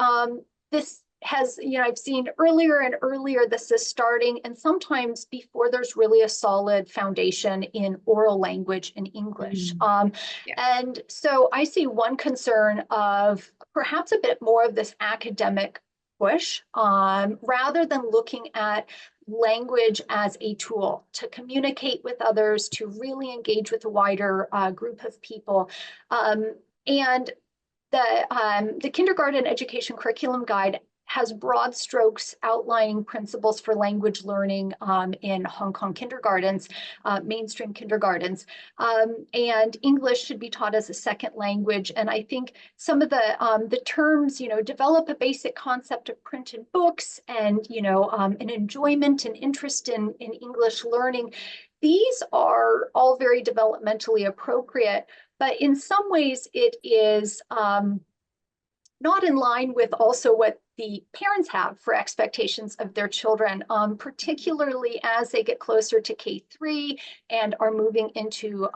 this has, I've seen earlier and earlier, this is starting, and sometimes before there's really a solid foundation in oral language in English. And so I see one concern of perhaps a bit more of this academic push, rather than looking at language as a tool to communicate with others, to really engage with a wider group of people. And the Kindergarten Education Curriculum Guide has broad strokes outlining principles for language learning in Hong Kong kindergartens, mainstream kindergartens. And English should be taught as a second language. And I think some of the terms, develop a basic concept of printed books and, an enjoyment and interest in English learning. These are all very developmentally appropriate, but in some ways it is not in line with also what the parents have for expectations of their children, particularly as they get closer to K3 and are moving into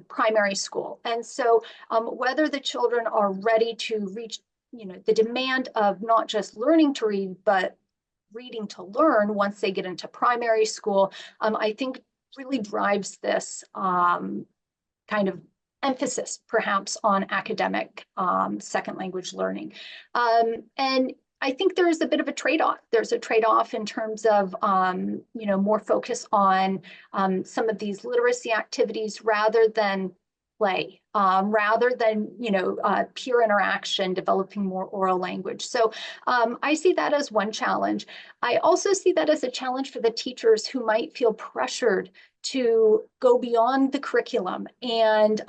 primary school. And so whether the children are ready to reach, the demand of not just learning to read, but reading to learn once they get into primary school, I think really drives this kind of emphasis perhaps on academic second language learning. And I think there's a bit of a trade-off. There's a trade-off in terms of, more focus on some of these literacy activities rather than play, rather than, peer interaction, developing more oral language. So I see that as one challenge. I also see that as a challenge for the teachers who might feel pressured to go beyond the curriculum and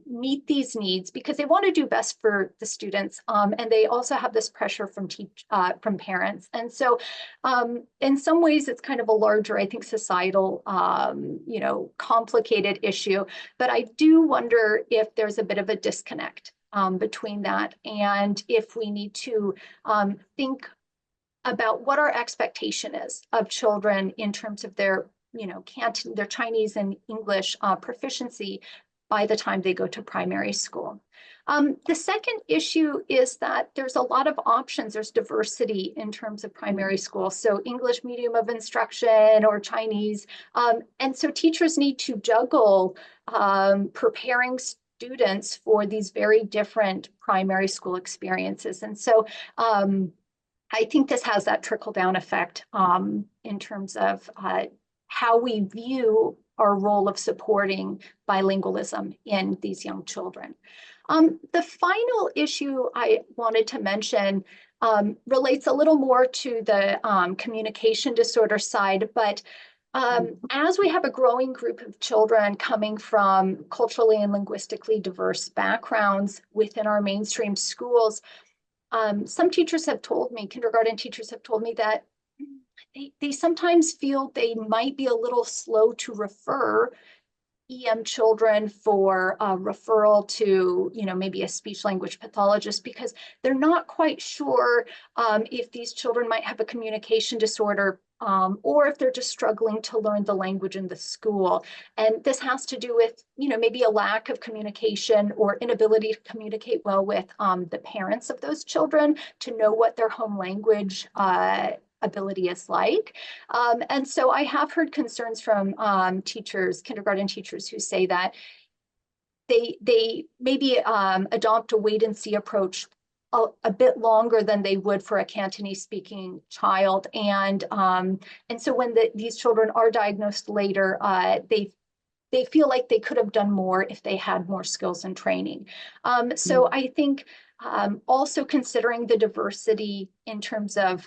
meet these needs because they want to do best for the students, and they also have this pressure from parents. And so in some ways it's kind of a larger, I think, societal, complicated issue, but I do wonder if there's a bit of a disconnect between that and if we need to think about what our expectation is of children in terms of their their Chinese and English proficiency by the time they go to primary school. The second issue is that there's a lot of options. There's diversity in terms of primary school. So English medium of instruction or Chinese. And so teachers need to juggle preparing students for these very different primary school experiences. And so I think this has that trickle-down effect in terms of how we view our role of supporting bilingualism in these young children. The final issue I wanted to mention relates a little more to the communication disorder side, but As we have a growing group of children coming from culturally and linguistically diverse backgrounds within our mainstream schools, some teachers have told me, kindergarten teachers have told me that they sometimes feel they might be a little slow to refer EM children for referral to, maybe a speech language pathologist, because they're not quite sure if these children might have a communication disorder or if they're just struggling to learn the language in the school. And this has to do with, maybe a lack of communication or inability to communicate well with the parents of those children to know what their home language ability is like. And so I have heard concerns from teachers, kindergarten teachers, who say that they maybe adopt a wait and see approach a bit longer than they would for a Cantonese speaking child. And so when these children are diagnosed later, they feel like they could have done more if they had more skills and training. So I think also considering the diversity in terms of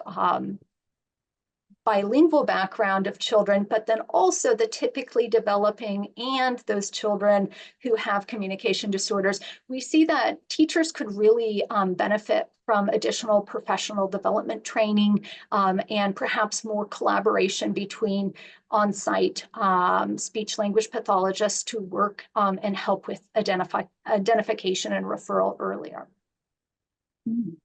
bilingual background of children, but then also the typically developing and those children who have communication disorders, we see that teachers could really benefit from additional professional development training and perhaps more collaboration between on-site speech language pathologists to work and help with identification and referral earlier.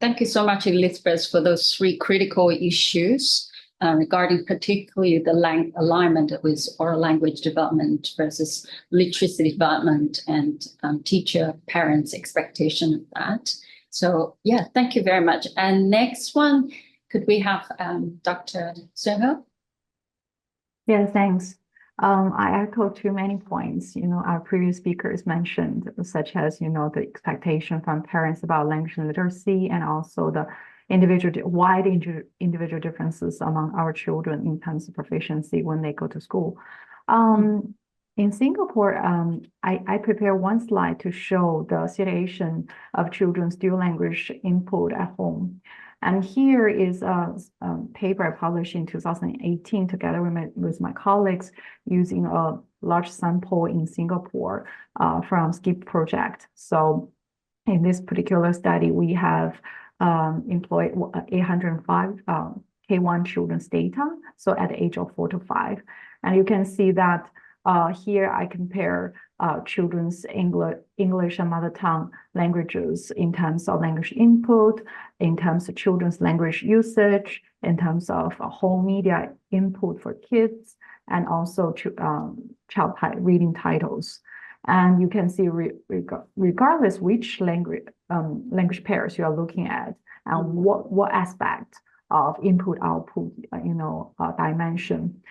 Thank you so much, Elizabeth, for those three critical issues. Regarding particularly the alignment with oral language development versus literacy development and teacher parents' expectation of that. So yeah, thank you very much. And next one, could we have Dr. Zhou? Yeah, thanks. I echo too many points, our previous speakers mentioned, such as, the expectation from parents about language literacy and also the wide individual differences among our children in terms of proficiency when they go to school. In Singapore, I prepare one slide to show the situation of children's dual language input at home. And here is a paper I published in 2018 together with my colleagues using a large sample in Singapore from SKIP project. So in this particular study, we have employed 805 K1 children's data, so at the age of 4 to 5. And you can see that here I compare children's English and mother tongue languages in terms of language input, in terms of children's language usage, in terms of whole media input for kids, and also child reading titles. And you can see regardless which language pairs you are looking at and what aspect of input-output, dimension.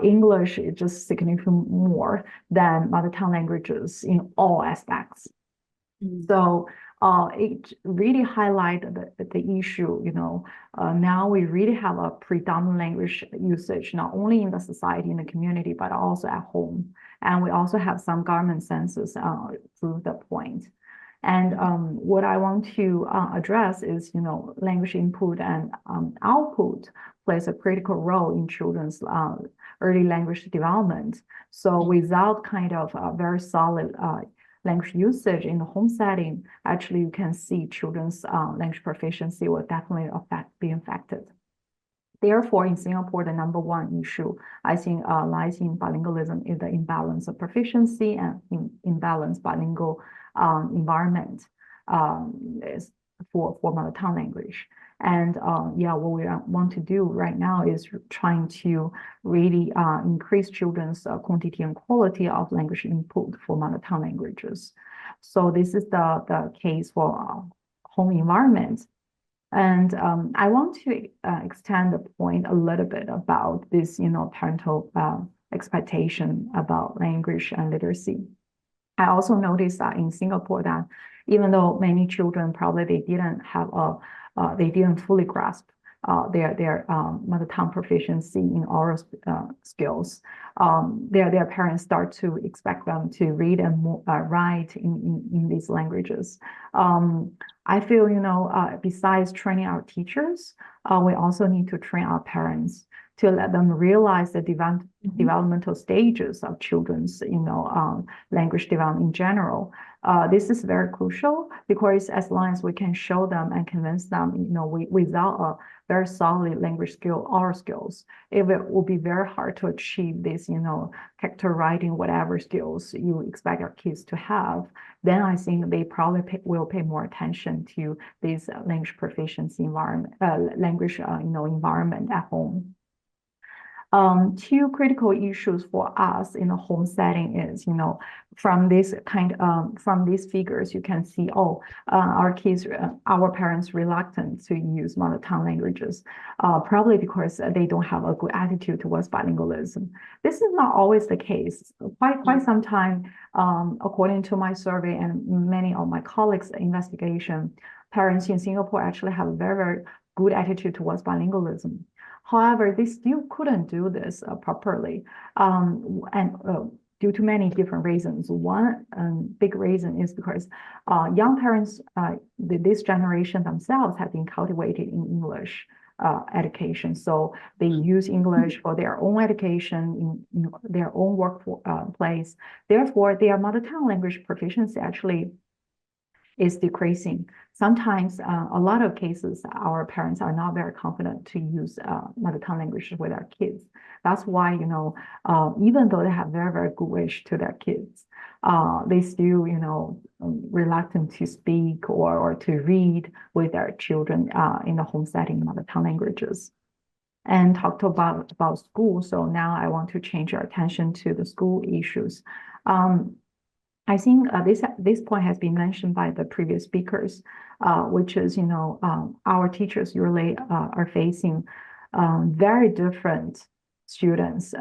English is just significantly more than mother tongue languages in all aspects. So it really highlighted the issue, now we really have a predominant language usage, not only in the society, in the community, but also at home. And we also have some government census prove the point. And what I want to address is, language input and output plays a critical role in children's early language development. So without kind of a very solid language usage in the home setting, actually you can see children's language proficiency will definitely be affected. Therefore, in Singapore, the number one issue I think lies in bilingualism is the imbalance of proficiency and imbalance bilingual environment for mother tongue language. And what we want to do right now is trying to really increase children's quantity and quality of language input for mother tongue languages. So this is the case for home environment. And I want to extend the point a little bit about this, parental expectation about language and literacy. I also noticed that in Singapore that even though many children probably they didn't fully grasp their mother tongue proficiency in oral skills, their parents start to expect them to read and write in these languages. I feel, besides training our teachers, we also need to train our parents to let them realize the developmental stages of children's, language development in general. This is very crucial because as long as we can show them and convince them, without a very solid language skill or skills, it will be very hard to achieve this, character writing, whatever skills you expect your kids to have. Then I think they probably will pay more attention to this language proficiency environment, environment at home. Two critical issues for us in the home setting is, from these figures, you can see, our kids, our parents reluctant to use mother tongue languages, probably because they don't have a good attitude towards bilingualism. This is not always the case. Quite some time, according to my survey and many of my colleagues' investigation, parents in Singapore actually have a very, very good attitude towards bilingualism. However, they still couldn't do this properly, due to many different reasons. One big reason is because young parents, this generation themselves have been cultivated in English education. So they use English for their own education, in their own workplace. Therefore, their mother tongue language proficiency actually is decreasing. Sometimes, a lot of cases, our parents are not very confident to use mother tongue language with our kids. That's why, even though they have very, very good wish to their kids, they still, reluctant to speak or to read with their children in the home setting mother tongue languages. And talked about school. So now I want to change your attention to the school issues. I think this point has been mentioned by the previous speakers, which is, our teachers really are facing very different students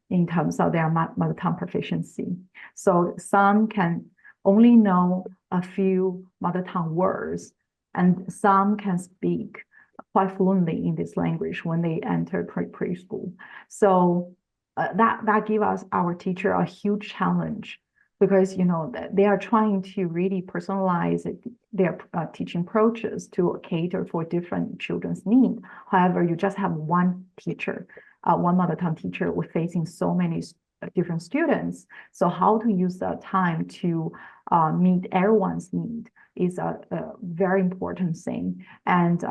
in terms of their mother tongue proficiency. So some can only know a few mother tongue words, and some can speak quite fluently in this language when they enter preschool. So that gives us, our teacher, a huge challenge, because they are trying to really personalize their teaching approaches to cater for different children's needs. However, you just have one teacher, one mother tongue teacher, with facing so many different students. So how to use the time to meet everyone's need is a very important thing. And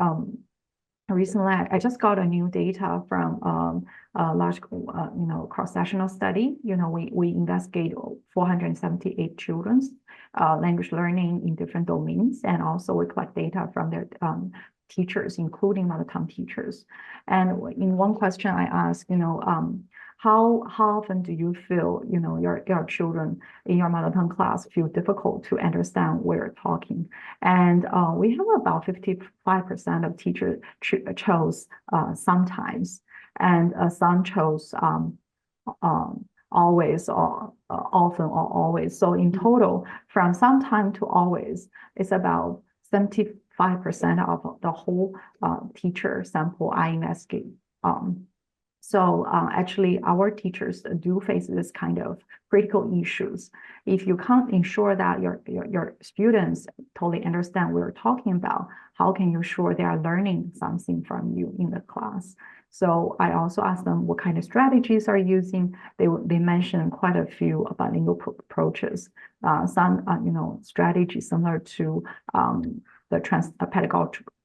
recently, I just got a new data from a large, cross-sectional study. We investigate 478 children's language learning in different domains, and also we collect data from their teachers, including mother tongue teachers. And in one question, I asked, how often do you feel, your children in your mother tongue class feel difficult to understand what you're talking? And we have about 55% of teachers chose sometimes, and some chose always, or often, or always. So in total, from sometime to always, it's about 75% of the whole teacher sample I investigate. So actually, our teachers do face this kind of critical issues. If you can't ensure that your students totally understand what you're talking about, how can you ensure they are learning something from you in the class? So I also asked them what kind of strategies are you using. They mentioned quite a few bilingual approaches. Some strategies similar to the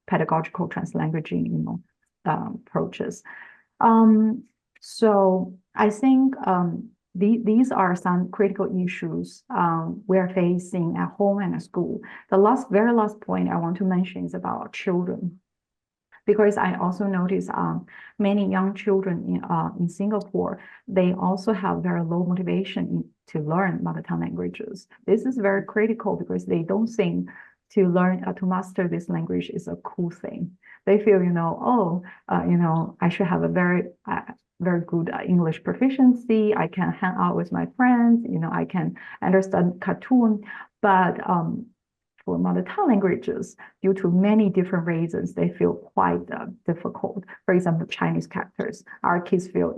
pedagogical translanguaging approaches. So I think these are some critical issues we're facing at home and at school. The very last point I want to mention is about children, because I also noticed many young children in Singapore, they also have very low motivation to learn mother tongue languages. This is very critical because they don't think to learn, to master this language is a cool thing. They feel, I should have a very good English proficiency. I can hang out with my friends. I can understand cartoon. But for mother tongue languages, due to many different reasons, they feel quite difficult. For example, Chinese characters. Our kids feel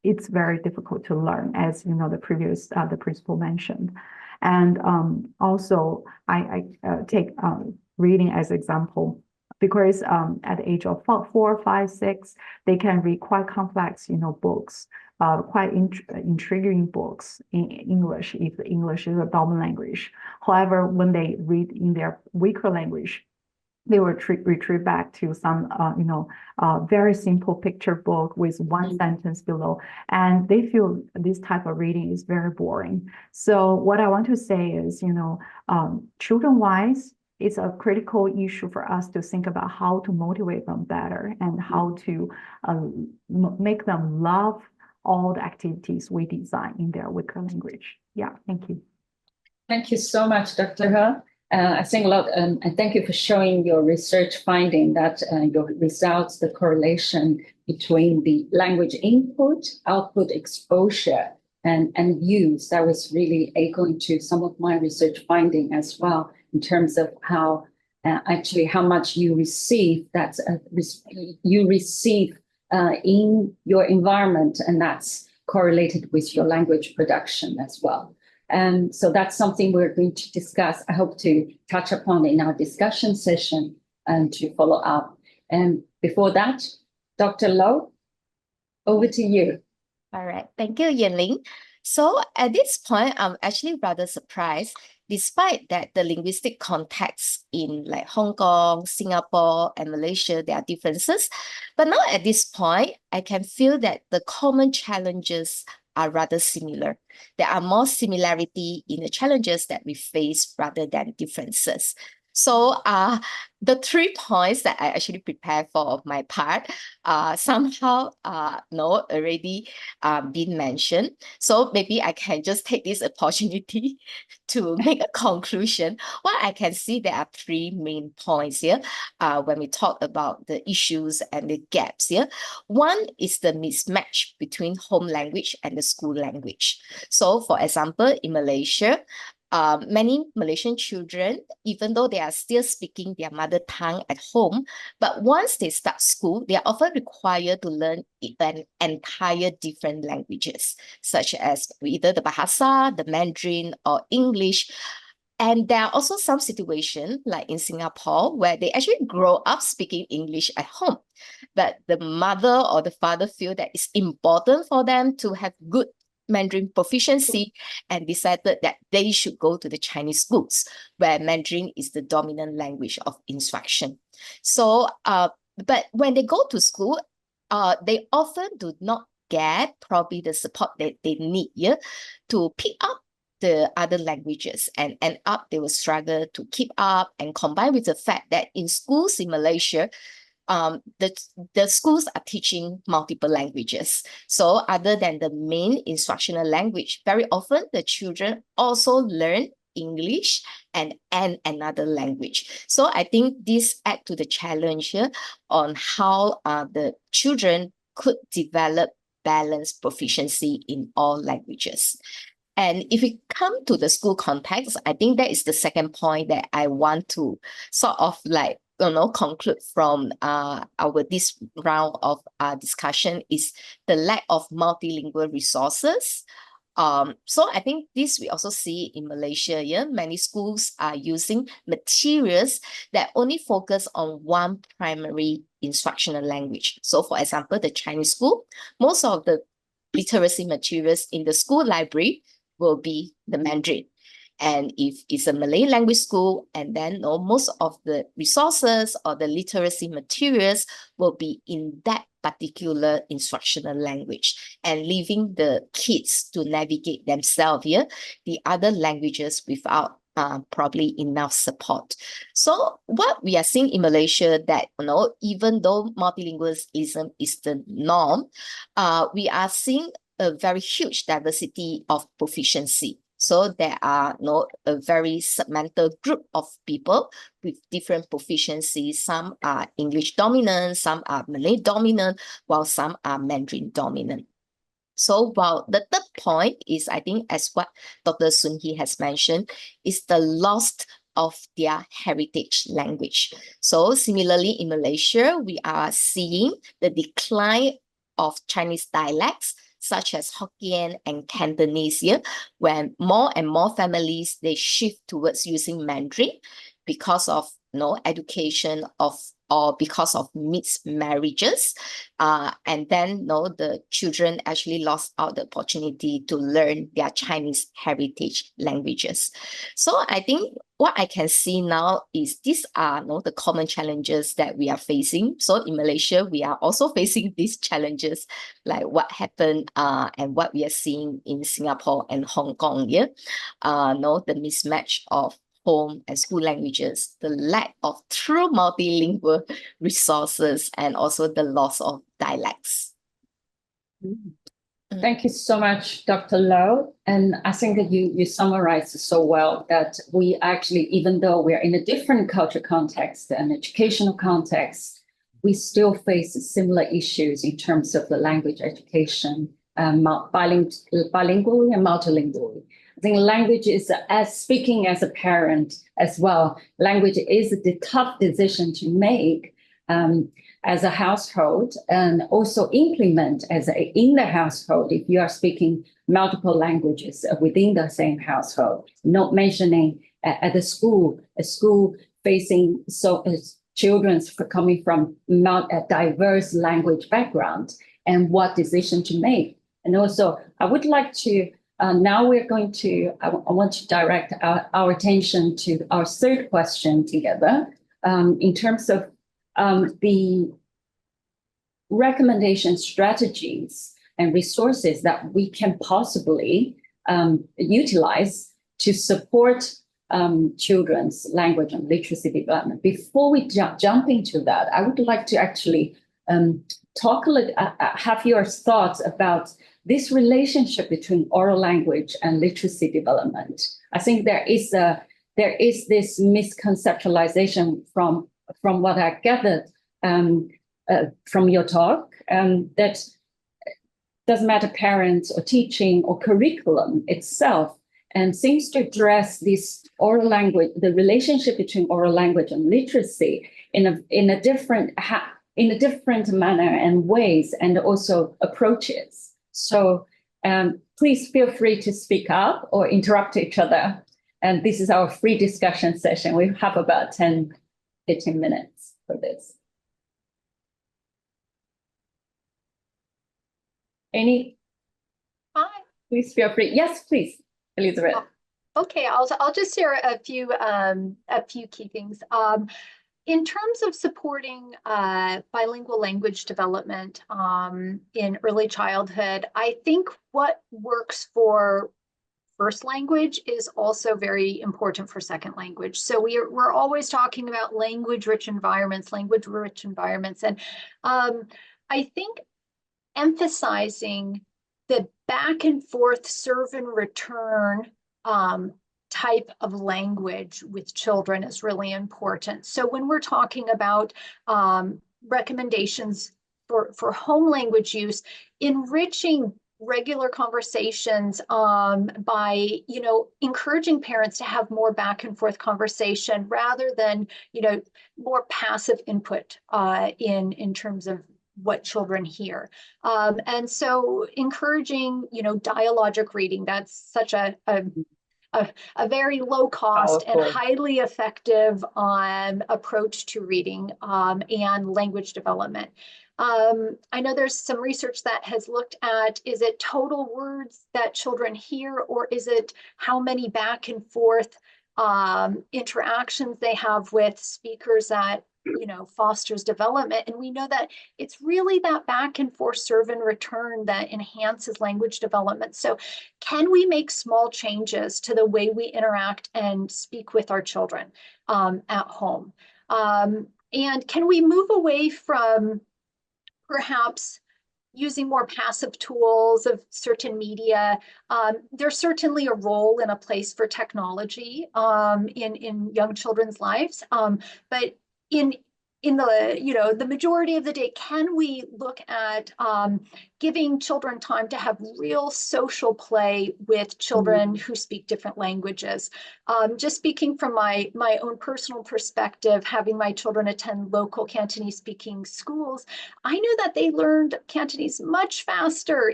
it's very difficult to learn, as the principal mentioned. And also, I take reading as example. because at the age of 4, 5, 6, they can read quite complex, books, quite intriguing books in English if the English is a dominant language. However, when they read in their weaker language, they will retreat back to some, very simple picture book with one sentence below, and they feel this type of reading is very boring. So what I want to say is, children-wise, it's a critical issue for us to think about how to motivate them better and how to make them love all the activities we design in their weaker language. Yeah, thank you. Thank you so much, Dr. He. I think a lot, and thank you for showing your research finding that your results, the correlation between the language input, output exposure, and use. That was really echoing to some of my research finding as well, in terms of how actually how much you receive, you receive in your environment, and that's correlated with your language production as well. And so that's something we're going to discuss. I hope to touch upon in our discussion session and to follow up. And before that, Dr. Low, over to you. All right, thank you, Yanling. So at this point, I'm actually rather surprised, despite that the linguistic context in like Hong Kong, Singapore, and Malaysia, there are differences. But now at this point, I can feel that the common challenges are rather similar. There are more similarity in the challenges that we face rather than differences. So the 3 points that I actually prepared for of my part somehow already been mentioned. So maybe I can just take this opportunity to make a conclusion. What I can see, there are 3 main points here when we talk about the issues and the gaps here. One is the mismatch between home language and the school language. So for example, in Malaysia, many Malaysian children, even though they are still speaking their mother tongue at home, but once they start school, they are often required to learn an entire different languages, such as either the Bahasa, the Mandarin, or English. And there are also some situations, like in Singapore, where they actually grow up speaking English at home, but the mother or the father feel that it's important for them to have good Mandarin proficiency and decided that they should go to the Chinese schools where Mandarin is the dominant language of instruction. So, but when they go to school, they often do not get probably the support that they need to pick up the other languages, and end up they will struggle to keep up, and combined with the fact that in schools in Malaysia, the schools are teaching multiple languages. So other than the main instructional language, very often the children also learn English and another language. So I think this adds to the challenge here on how the children could develop balanced proficiency in all languages. And if we come to the school context, I think that is the second point that I want to sort of like conclude from this round of discussion is the lack of multilingual resources. So I think this we also see in Malaysia. Many schools are using materials that only focus on one primary instructional language. So for example, the Chinese school, most of the literacy materials in the school library will be the Mandarin. And if it's a Malay language school, and then most of the resources or the literacy materials will be in that particular instructional language, and leaving the kids to navigate themselves the other languages without probably enough support. So what we are seeing in Malaysia, that even though multilingualism is the norm, we are seeing a very huge diversity of proficiency. So there are a very segmented group of people with different proficiencies. Some are English dominant, some are Malay dominant, while some are Mandarin dominant. So while the third point is, I think, as what Dr. Sun Hee has mentioned, is the loss of their heritage language. So similarly in Malaysia, we are seeing the decline of Chinese dialects, such as Hokkien and Cantonese when more and more families, they shift towards using Mandarin because of education of or because of mixed marriages. And then the children actually lost out the opportunity to learn their Chinese heritage languages. So I think what I can see now is these are the common challenges that we are facing. So in Malaysia, we are also facing these challenges, like what happened and what we are seeing in Singapore and Hong Kong. Yeah, the mismatch of home and school languages, the lack of true multilingual resources, and also the loss of dialects. Thank you so much, Dr. Lau. And I think that you summarized so well that we actually, even though we are in a different cultural context and educational context, we still face similar issues in terms of the language education, bilingually and multilingually. I think language is, as speaking as a parent as well, language is the tough decision to make as a household, and also implement in the household if you are speaking multiple languages within the same household. Not mentioning at a school facing children coming from a diverse language background, and what decision to make. And also, I would like to now I want to direct our attention to our third question together in terms of the recommendation strategies and resources that we can possibly utilize to support children's language and literacy development. Before we jump into that, I would like to actually talk a little, have your thoughts about this relationship between oral language and literacy development. I think there is this misconceptualization from what I gathered from your talk, that doesn't matter parents or teaching or curriculum itself, and seems to address this oral language, the relationship between oral language and literacy in a different manner and ways, and also approaches. So please feel free to speak up or interrupt each other. And this is our free discussion session. We have about 10-15 minutes for this. Any? Hi. Please feel free. Yes, please, Elizabeth. Okay, I'll just share a few key things. In terms of supporting bilingual language development in early childhood, I think what works for first language is also very important for second language. So we're always talking about language-rich environments, and I think emphasizing the back and forth serve and return type of language with children is really important. So when we're talking about recommendations for home language use, enriching regular conversations by encouraging parents to have more back and forth conversation rather than more passive input in terms of what children hear. And so encouraging dialogic reading, that's such a very low cost and highly effective approach to reading and language development. I know there's some research that has looked at, is it total words that children hear, or is it how many back and forth interactions they have with speakers that fosters development? And we know that it's really that back and forth serve and return that enhances language development. So can we make small changes to the way we interact and speak with our children at home? And can we move away from perhaps using more passive tools of certain media? There's certainly a role and a place for technology in young children's lives, but in the majority of the day, can we look at giving children time to have real social play with children who speak different languages? Just speaking from my own personal perspective, having my children attend local Cantonese speaking schools, I knew that they learned Cantonese much faster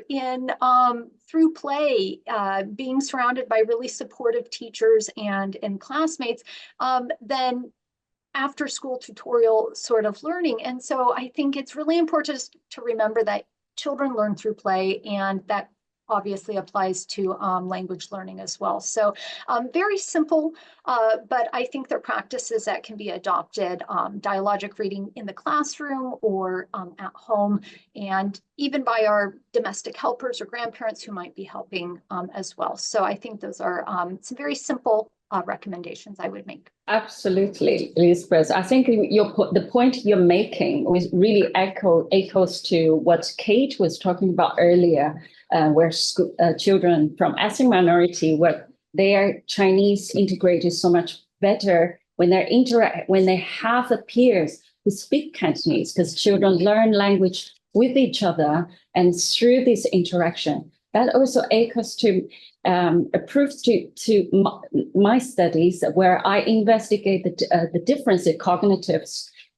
through play, being surrounded by really supportive teachers and classmates than after school tutorial sort of learning. And so I think it's really important to remember that children learn through play, and that obviously applies to language learning as well. So very simple, but I think they're practices that can be adopted, dialogic reading in the classroom or at home, and even by our domestic helpers or grandparents who might be helping as well. So I think those are some very simple recommendations I would make. Absolutely, Elizabeth. I think the point you're making was really echoes to what Kate was talking about earlier, where children from ethnic minority, where their Chinese integrated so much better when they have the peers who speak Cantonese, because children learn language with each other, and through this interaction, that also echoes to proves to my studies, where I investigate the differences, cognitive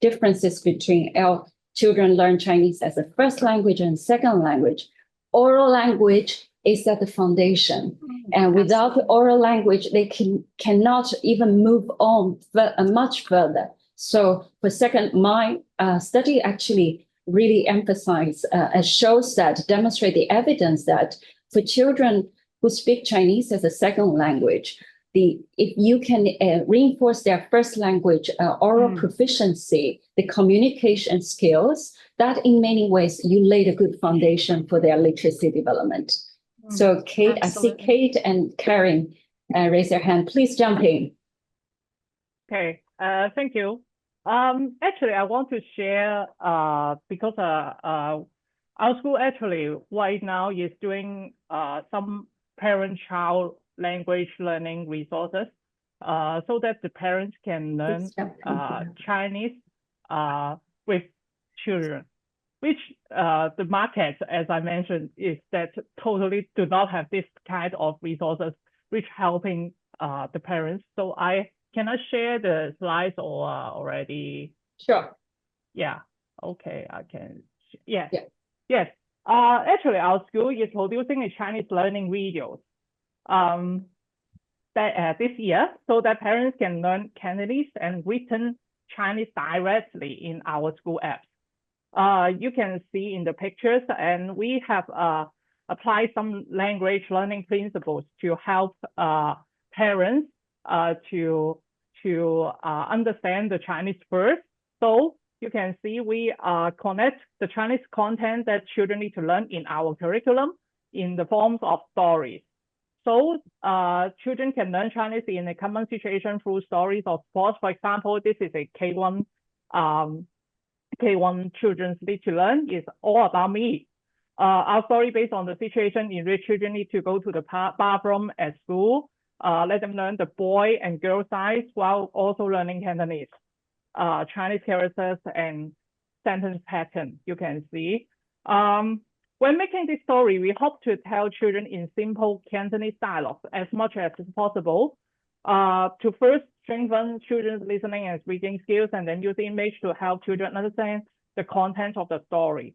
differences between our children learn Chinese as a first language and second language. Oral language is at the foundation, and without the oral language, they cannot even move on much further. So for second, my study actually really demonstrate the evidence that for children who speak Chinese as a second language, if you can reinforce their first language oral proficiency, the communication skills, that in many ways you laid a good foundation for their literacy development. So Kate, Absolutely. I see Kate and Karin raise their hand. Please jump in. Okay, thank you. Actually, I want to share because our school actually right now is doing some parent-child language learning resources so that the parents can learn Chinese with children, which the market, as I mentioned, is that totally do not have this kind of resources which helping the parents. So can I share the slides or already? Sure. Yeah, okay, I can. Yes. Actually, our school is producing a Chinese learning videos this year, so that parents can learn Cantonese and written Chinese directly in our school apps. You can see in the pictures, and we have applied some language learning principles to help parents to understand the Chinese first. So you can see we connect the Chinese content that children need to learn in our curriculum in the forms of stories. So children can learn Chinese in a common situation through stories of sports. For example, this is a K1 children's need to learn is all about me. Our story based on the situation in which children need to go to the bathroom at school. Let them learn the boy and girl size while also learning Cantonese, Chinese characters and sentence pattern, you can see. When making this story, we hope to tell children in simple Cantonese dialogue as much as possible to first strengthen children's listening and speaking skills, and then use image to help children understand the content of the story.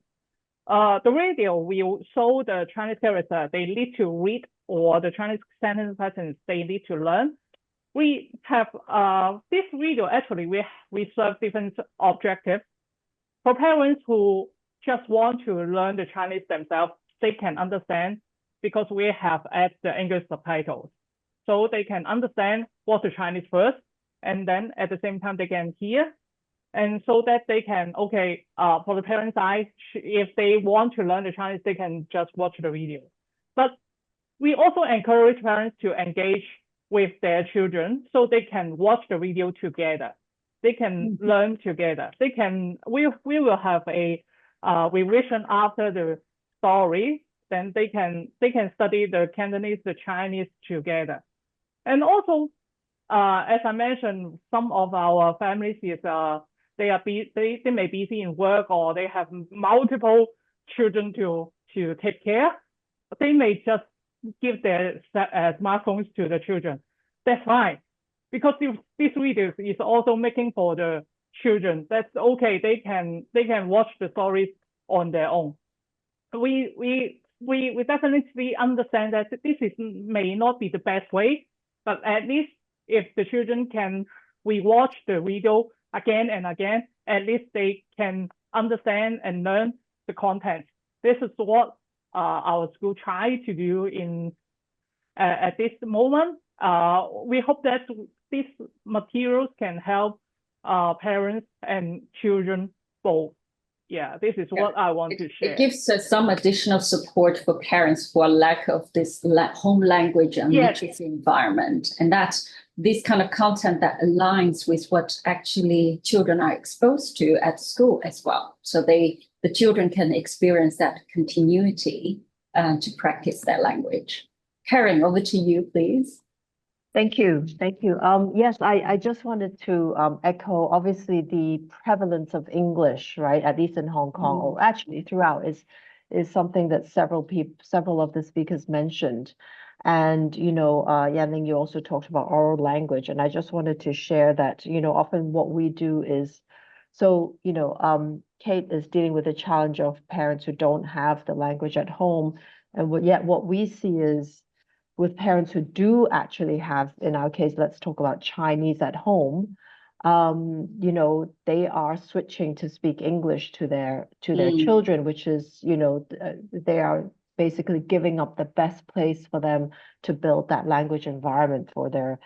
The video will show the Chinese character they need to read or the Chinese sentence patterns they need to learn. We have this video, actually, we serve different objectives. For parents who just want to learn the Chinese themselves, they can understand because we have added the English subtitles. So they can understand what's the Chinese first, and then at the same time they can hear. And so that they can, for the parent side, if they want to learn the Chinese, they can just watch the video. But we also encourage parents to engage with their children so they can watch the video together. They can learn together. We will have a revision after the story, then they can study the Cantonese, the Chinese together. And also, as I mentioned, some of our families they may be busy in work, or they have multiple children to take care. They may just give their smartphones to the children. That's fine, because this video is also making for the children. That's okay. They can watch the stories on their own. We definitely understand that this may not be the best way, but at least if the children we watch the video, again and again, at least they can understand and learn the content. This is what our school try to do at this moment. We hope that these materials can help parents and children both. Yeah, this is what I want to share. It gives us some additional support for parents for lack of this home language and literacy environment. And that's this kind of content that aligns with what actually children are exposed to at school as well. So the children can experience that continuity to practice their language. Karin, over to you, please. Thank you. Thank you. Yes, I just wanted to echo, obviously, the prevalence of English, right, at least in Hong Kong, or actually throughout, is something that several of the speakers mentioned. And, Yanling, you also talked about oral language. And I just wanted to share that, often what we do is, Kate is dealing with the challenge of parents who don't have the language at home. And yet what we see is, with parents who do actually have, in our case, let's talk about Chinese at home, they are switching to speak English to their children, which is, they are basically giving up the best place for them to build that language environment for their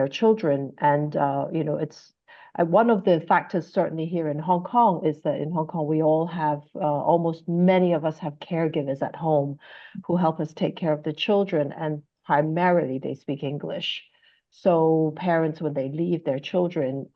children. And it's one of the factors certainly here in Hong Kong is that in Hong Kong, we all have, almost many of us have caregivers at home who help us take care of the children, and primarily they speak English. So parents, when they leave their children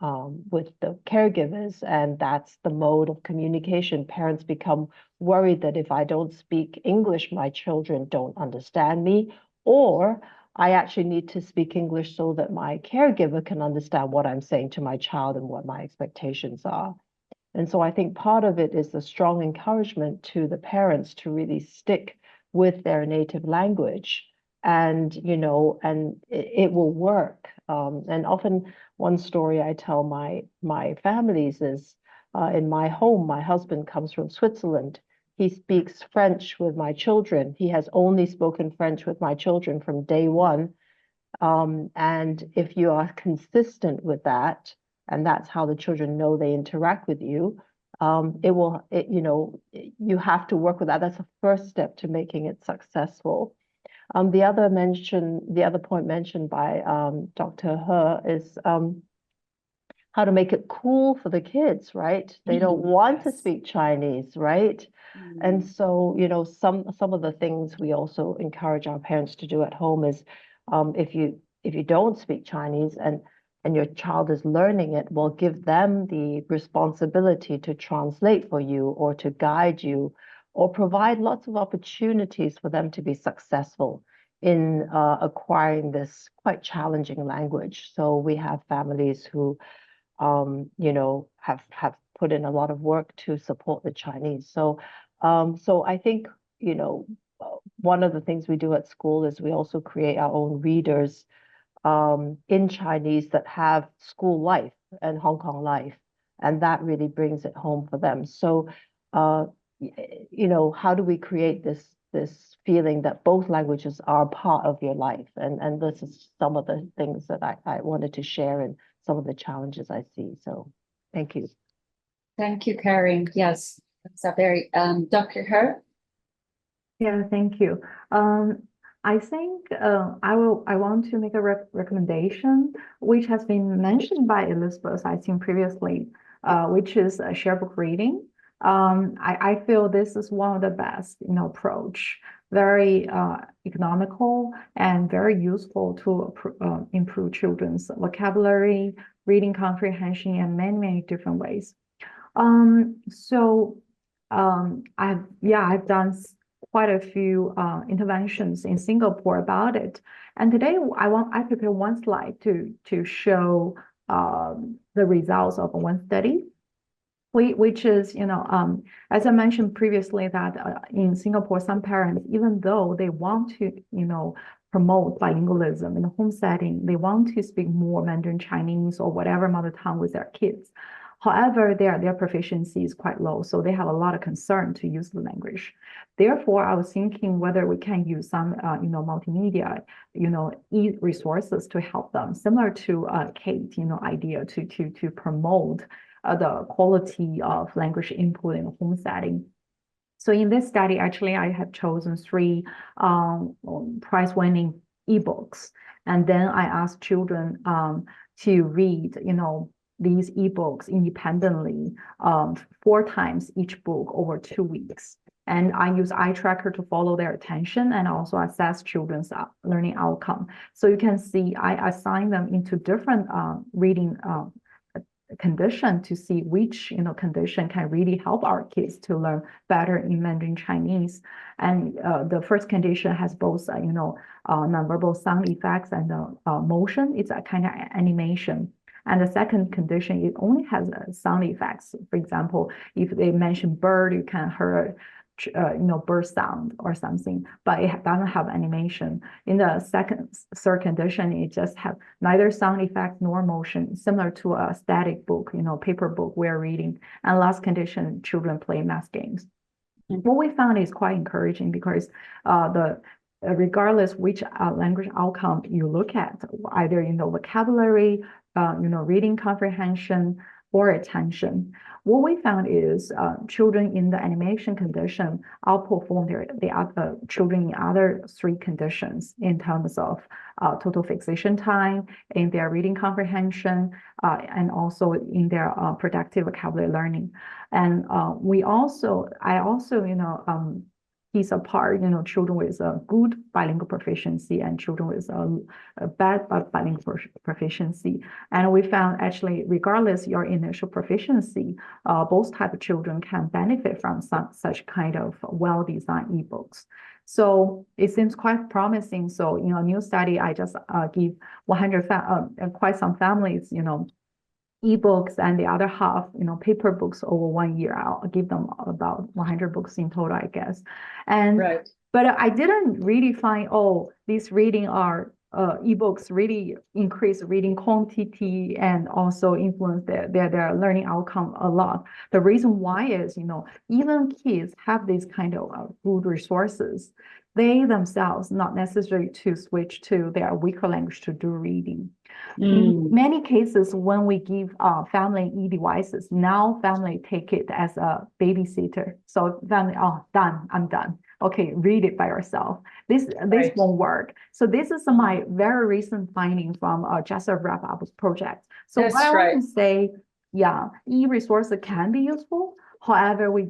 with the caregivers, and that's the mode of communication, parents become worried that if I don't speak English, my children don't understand me, or I actually need to speak English so that my caregiver can understand what I'm saying to my child and what my expectations are. And so I think part of it is the strong encouragement to the parents to really stick with their native language, and it will work. And often one story I tell my families is, in my home, my husband comes from Switzerland. He speaks French with my children. He has only spoken French with my children from day one. And if you are consistent with that, and that's how the children know they interact with you, you have to work with that. That's the first step to making it successful. The other point mentioned by Dr. He is how to make it cool for the kids, right? They don't want to speak Chinese, right? And so, some of the things we also encourage our parents to do at home is, if you don't speak Chinese and your child is learning it, well, give them the responsibility to translate for you or to guide you, or provide lots of opportunities for them to be successful in acquiring this quite challenging language. So we have families who, have put in a lot of work to support the Chinese. So I think, one of the things we do at school is we also create our own readers in Chinese that have school life and Hong Kong life, and that really brings it home for them. So, how do we create this feeling that both languages are part of your life? And this is some of the things that I wanted to share and some of the challenges I see. So thank you. Thank you, Karin. Yes, that's a very, Dr. He? Yeah, thank you. I think I want to make a recommendation, which has been mentioned by Elizabeth, I think previously, which is a share book reading. I feel this is one of the best, approach, very economical and very useful to improve children's vocabulary, reading comprehension in many different ways. I've done quite a few interventions in Singapore about it, and today I prepared one slide to show the results of one study, which is, as I mentioned previously, that in Singapore, some parents, even though they want to, promote bilingualism in the home setting, they want to speak more Mandarin Chinese or whatever mother tongue with their kids. However, their proficiency is quite low, so they have a lot of concern to use the language. Therefore, I was thinking whether we can use some, multimedia, resources to help them, similar to Kate, idea to promote the quality of language input in a home setting. So in this study, actually, I have chosen 3 prize-winning ebooks, and then I asked children to read, these ebooks independently 4 times each book over 2 weeks. And I use eye tracker to follow their attention and also assess children's learning outcome. So you can see I assign them into different reading condition to see which condition can really help our kids to learn better in Mandarin Chinese. And the first condition has both nonverbal sound effects and motion. It's a kind of animation. And the second condition, it only has sound effects. For example, if they mention bird, you can hear bird sound or something, but it doesn't have animation. In the third condition, it just have neither sound effect nor motion, similar to a static book, paper book we're reading. And last condition, children play math games. And what we found is quite encouraging because regardless which language outcome you look at, either vocabulary, reading comprehension, or attention, what we found is children in the animation condition outperform the other children in other 3 conditions in terms of total fixation time, in their reading comprehension, and also in their productive vocabulary learning. And I also piece apart, children with a good bilingual proficiency and children with a bad bilingual proficiency. And we found actually, regardless your initial proficiency, both type of children can benefit from such kind of well-designed ebooks. So it seems quite promising. So in a new study, I just give 100 quite some families, ebooks, and the other half, paper books over 1 year. I'll give them about 100 books in total, I guess. And Right. But I didn't really find, these reading are ebooks really increase reading quantity and also influence their learning outcome a lot. The reason why is, even kids have these kind of good resources. They themselves not necessary to switch to their weaker language to do reading. In many cases, when we give family e-devices, now family take it as a babysitter. So family, done, I'm done. Okay, read it by yourself. This won't work. So this is my very recent finding from just a wrap-up project. So what I want to say, e-resources can be useful. However, we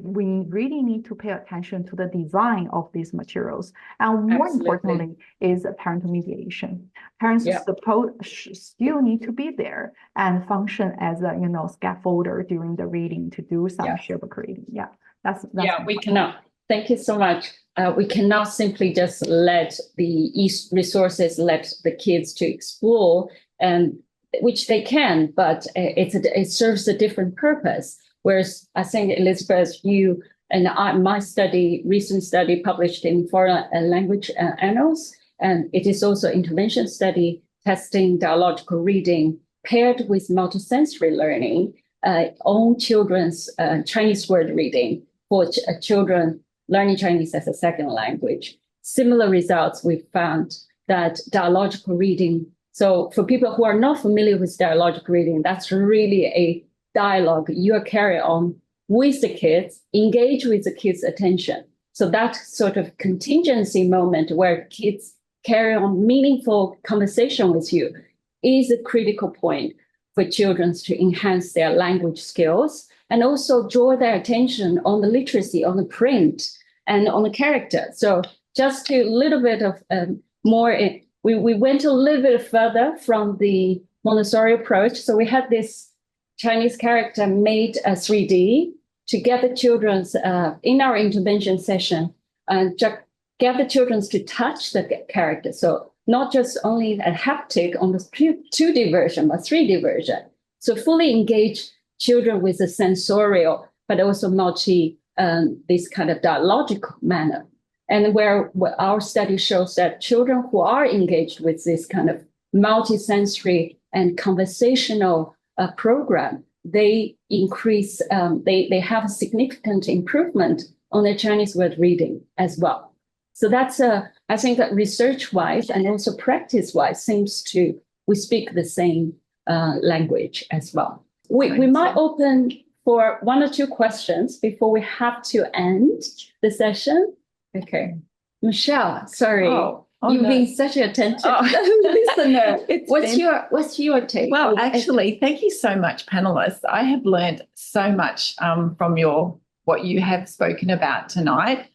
really need to pay attention to the design of these materials. And more importantly is parental mediation. Parents still need to be there and function as a scaffolder during the reading to do some shared reading. That's we cannot. Thank you so much. We cannot simply just let the resources let the kids to explore, and which they can, but it serves a different purpose. Whereas I think, Elizabeth, you and my recent study published in Foreign Language Annals, and it is also intervention study testing dialogical reading paired with multisensory learning on children's Chinese word reading for children learning Chinese as a second language. Similar results, we found that dialogical reading. So for people who are not familiar with dialogical reading, that's really a dialogue you are carrying on with the kids, engage with the kids' attention. So that sort of contingency moment where kids carry on meaningful conversation with you is a critical point for children to enhance their language skills and also draw their attention on the literacy, on the print, and on the character. So just a little bit of more, we went a little bit further from the Montessori approach. So we had this Chinese character made a 3D to get the children's in our intervention session and get the children to touch the character. So not just only a haptic on the 2D version, but 3D version. So fully engage children with a sensorial, but also this kind of dialogical manner. And where our study shows that children who are engaged with this kind of multisensory and conversational program, they increase, they have a significant improvement on their Chinese word reading as well. So that's, I think that research-wise and also practice-wise we speak the same language as well. We might open for 1 or 2 questions before we have to end the session. Okay. Michelle, sorry. You've been such an attentive listener. What's your take? Well, actually, thank you so much, panelists. I have learned so much from what you have spoken about tonight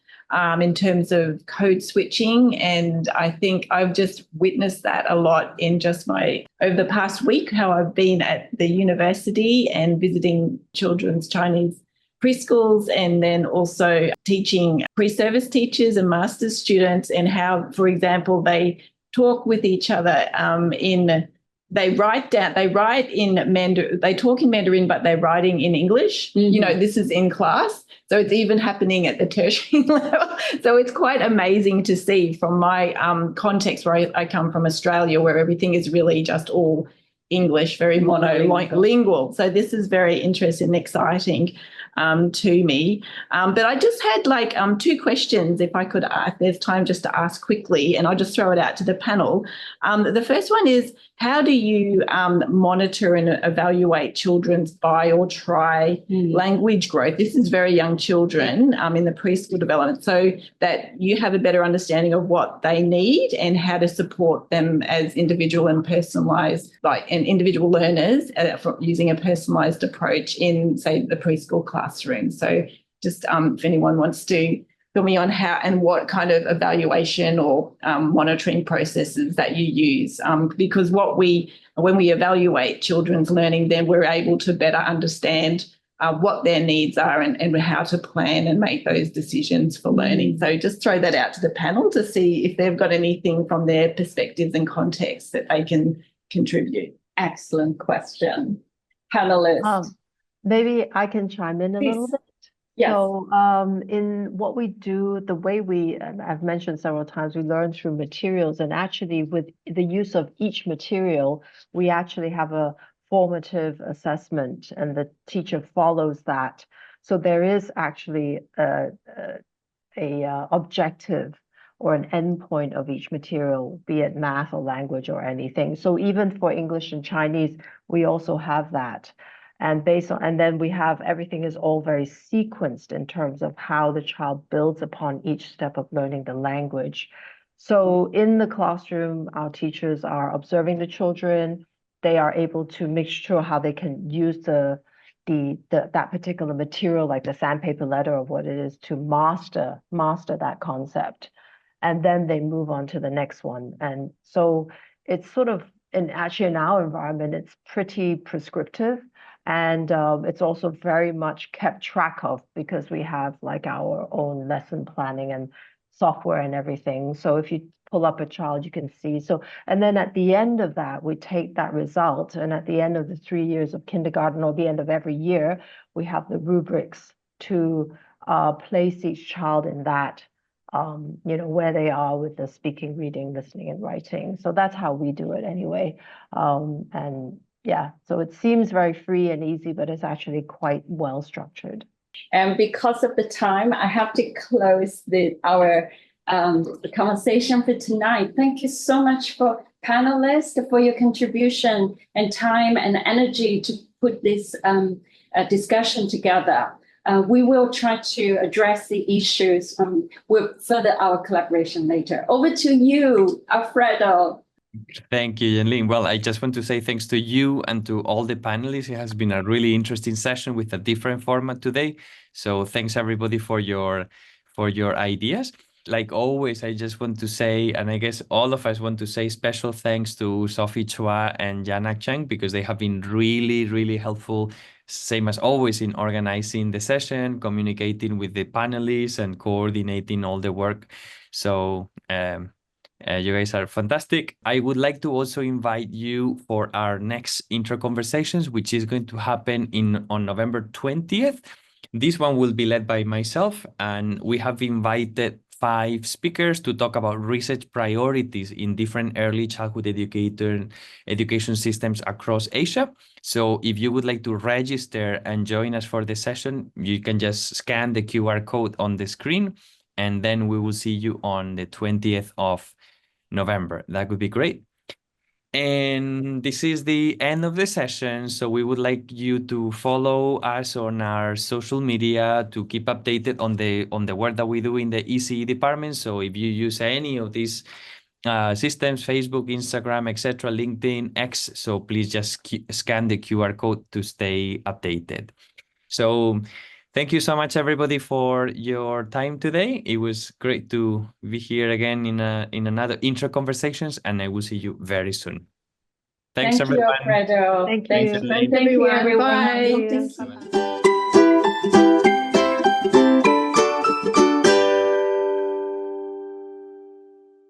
in terms of code switching. And I think I've just witnessed that a lot in just over the past week, how I've been at the university and visiting children's Chinese preschools, and then also teaching pre-service teachers and master's students, and how, for example, they talk with each other they write in Mandarin, they talk in Mandarin, but they're writing in English. You know, this is in class. So it's even happening at the tertiary level. So it's quite amazing to see from my context, where I come from Australia, where everything is really just all English, very monolingual. So this is very interesting and exciting to me. But I just had 2 questions, if I could, if there's time just to ask quickly, and I'll just throw it out to the panel. The first one is, how do you monitor and evaluate children's bi or tri language growth? This is very young children in the preschool development, so that you have a better understanding of what they need and how to support them as individual and personalised, and individual learners using a personalised approach in, say, the preschool classroom. So just if anyone wants to fill me on how and what kind of evaluation or monitoring processes that you use, because when we evaluate children's learning, then we're able to better understand what their needs are and how to plan and make those decisions for learning. So just throw that out to the panel to see if they've got anything from their perspectives and context that they can contribute. Excellent question. Panelists. Maybe I can chime in a little bit. Yes. So in what we do, the way I've mentioned several times, we learn through materials, and actually with the use of each material, we actually have a formative assessment, and the teacher follows that. So there is actually a objective or an endpoint of each material, be it math or language or anything. So even for English and Chinese, we also have that. And then we have, everything is all very sequenced in terms of how the child builds upon each step of learning the language. So in the classroom, our teachers are observing the children. They are able to make sure how they can use that particular material, like the sandpaper letter or what it is, to master that concept. And then they move on to the next one. And so it's sort of, actually in our environment, it's pretty prescriptive. And it's also very much kept track of, because we have like our own lesson planning and software and everything. So if you pull up a child, you can see. So, and then at the end of that, we take that result, and at the end of the 3 years of kindergarten, or the end of every year, we have the rubrics to place each child in that, where they are with the speaking, reading, listening, and writing. So that's how we do it anyway. And yeah, so it seems very free and easy, but it's actually quite well structured. And because of the time, I have to close our conversation for tonight. Thank you so much for panelists, for your contribution and time and energy to put this discussion together. We will try to address the issues with further our collaboration later. Over to you, Alfredo. Thank you, Yanling. Well, I just want to say thanks to you and to all the panelists. It has been a really interesting session with a different format today. So thanks everybody for your ideas. Like always, I just want to say, and I guess all of us want to say, special thanks to Sophie Chua and Yana Cheng, because they have been really, really helpful, same as always, in organizing the session, communicating with the panelists, and coordinating all the work. So you guys are fantastic. I would like to also invite you for our next intro conversations, which is going to happen on November 20th. This one will be led by myself, and we have invited 5 speakers to talk about research priorities in different early childhood education systems across Asia. So if you would like to register and join us for the session, you can just scan the QR code on the screen, and then we will see you on the 20th of November. That would be great. And this is the end of the session. So we would like you to follow us on our social media to keep updated on the work that we do in the ECE department. So if you use any of these systems, Facebook, Instagram, etc., LinkedIn, X, so please just scan the QR code to stay updated. So thank you so much, everybody, for your time today. It was great to be here again in another intro conversations, and I will see you very soon. Thanks, Thank you, everyone. Alfredo. Thank Thank you. you, Thank you, everyone. everyone. Bye. Thank you.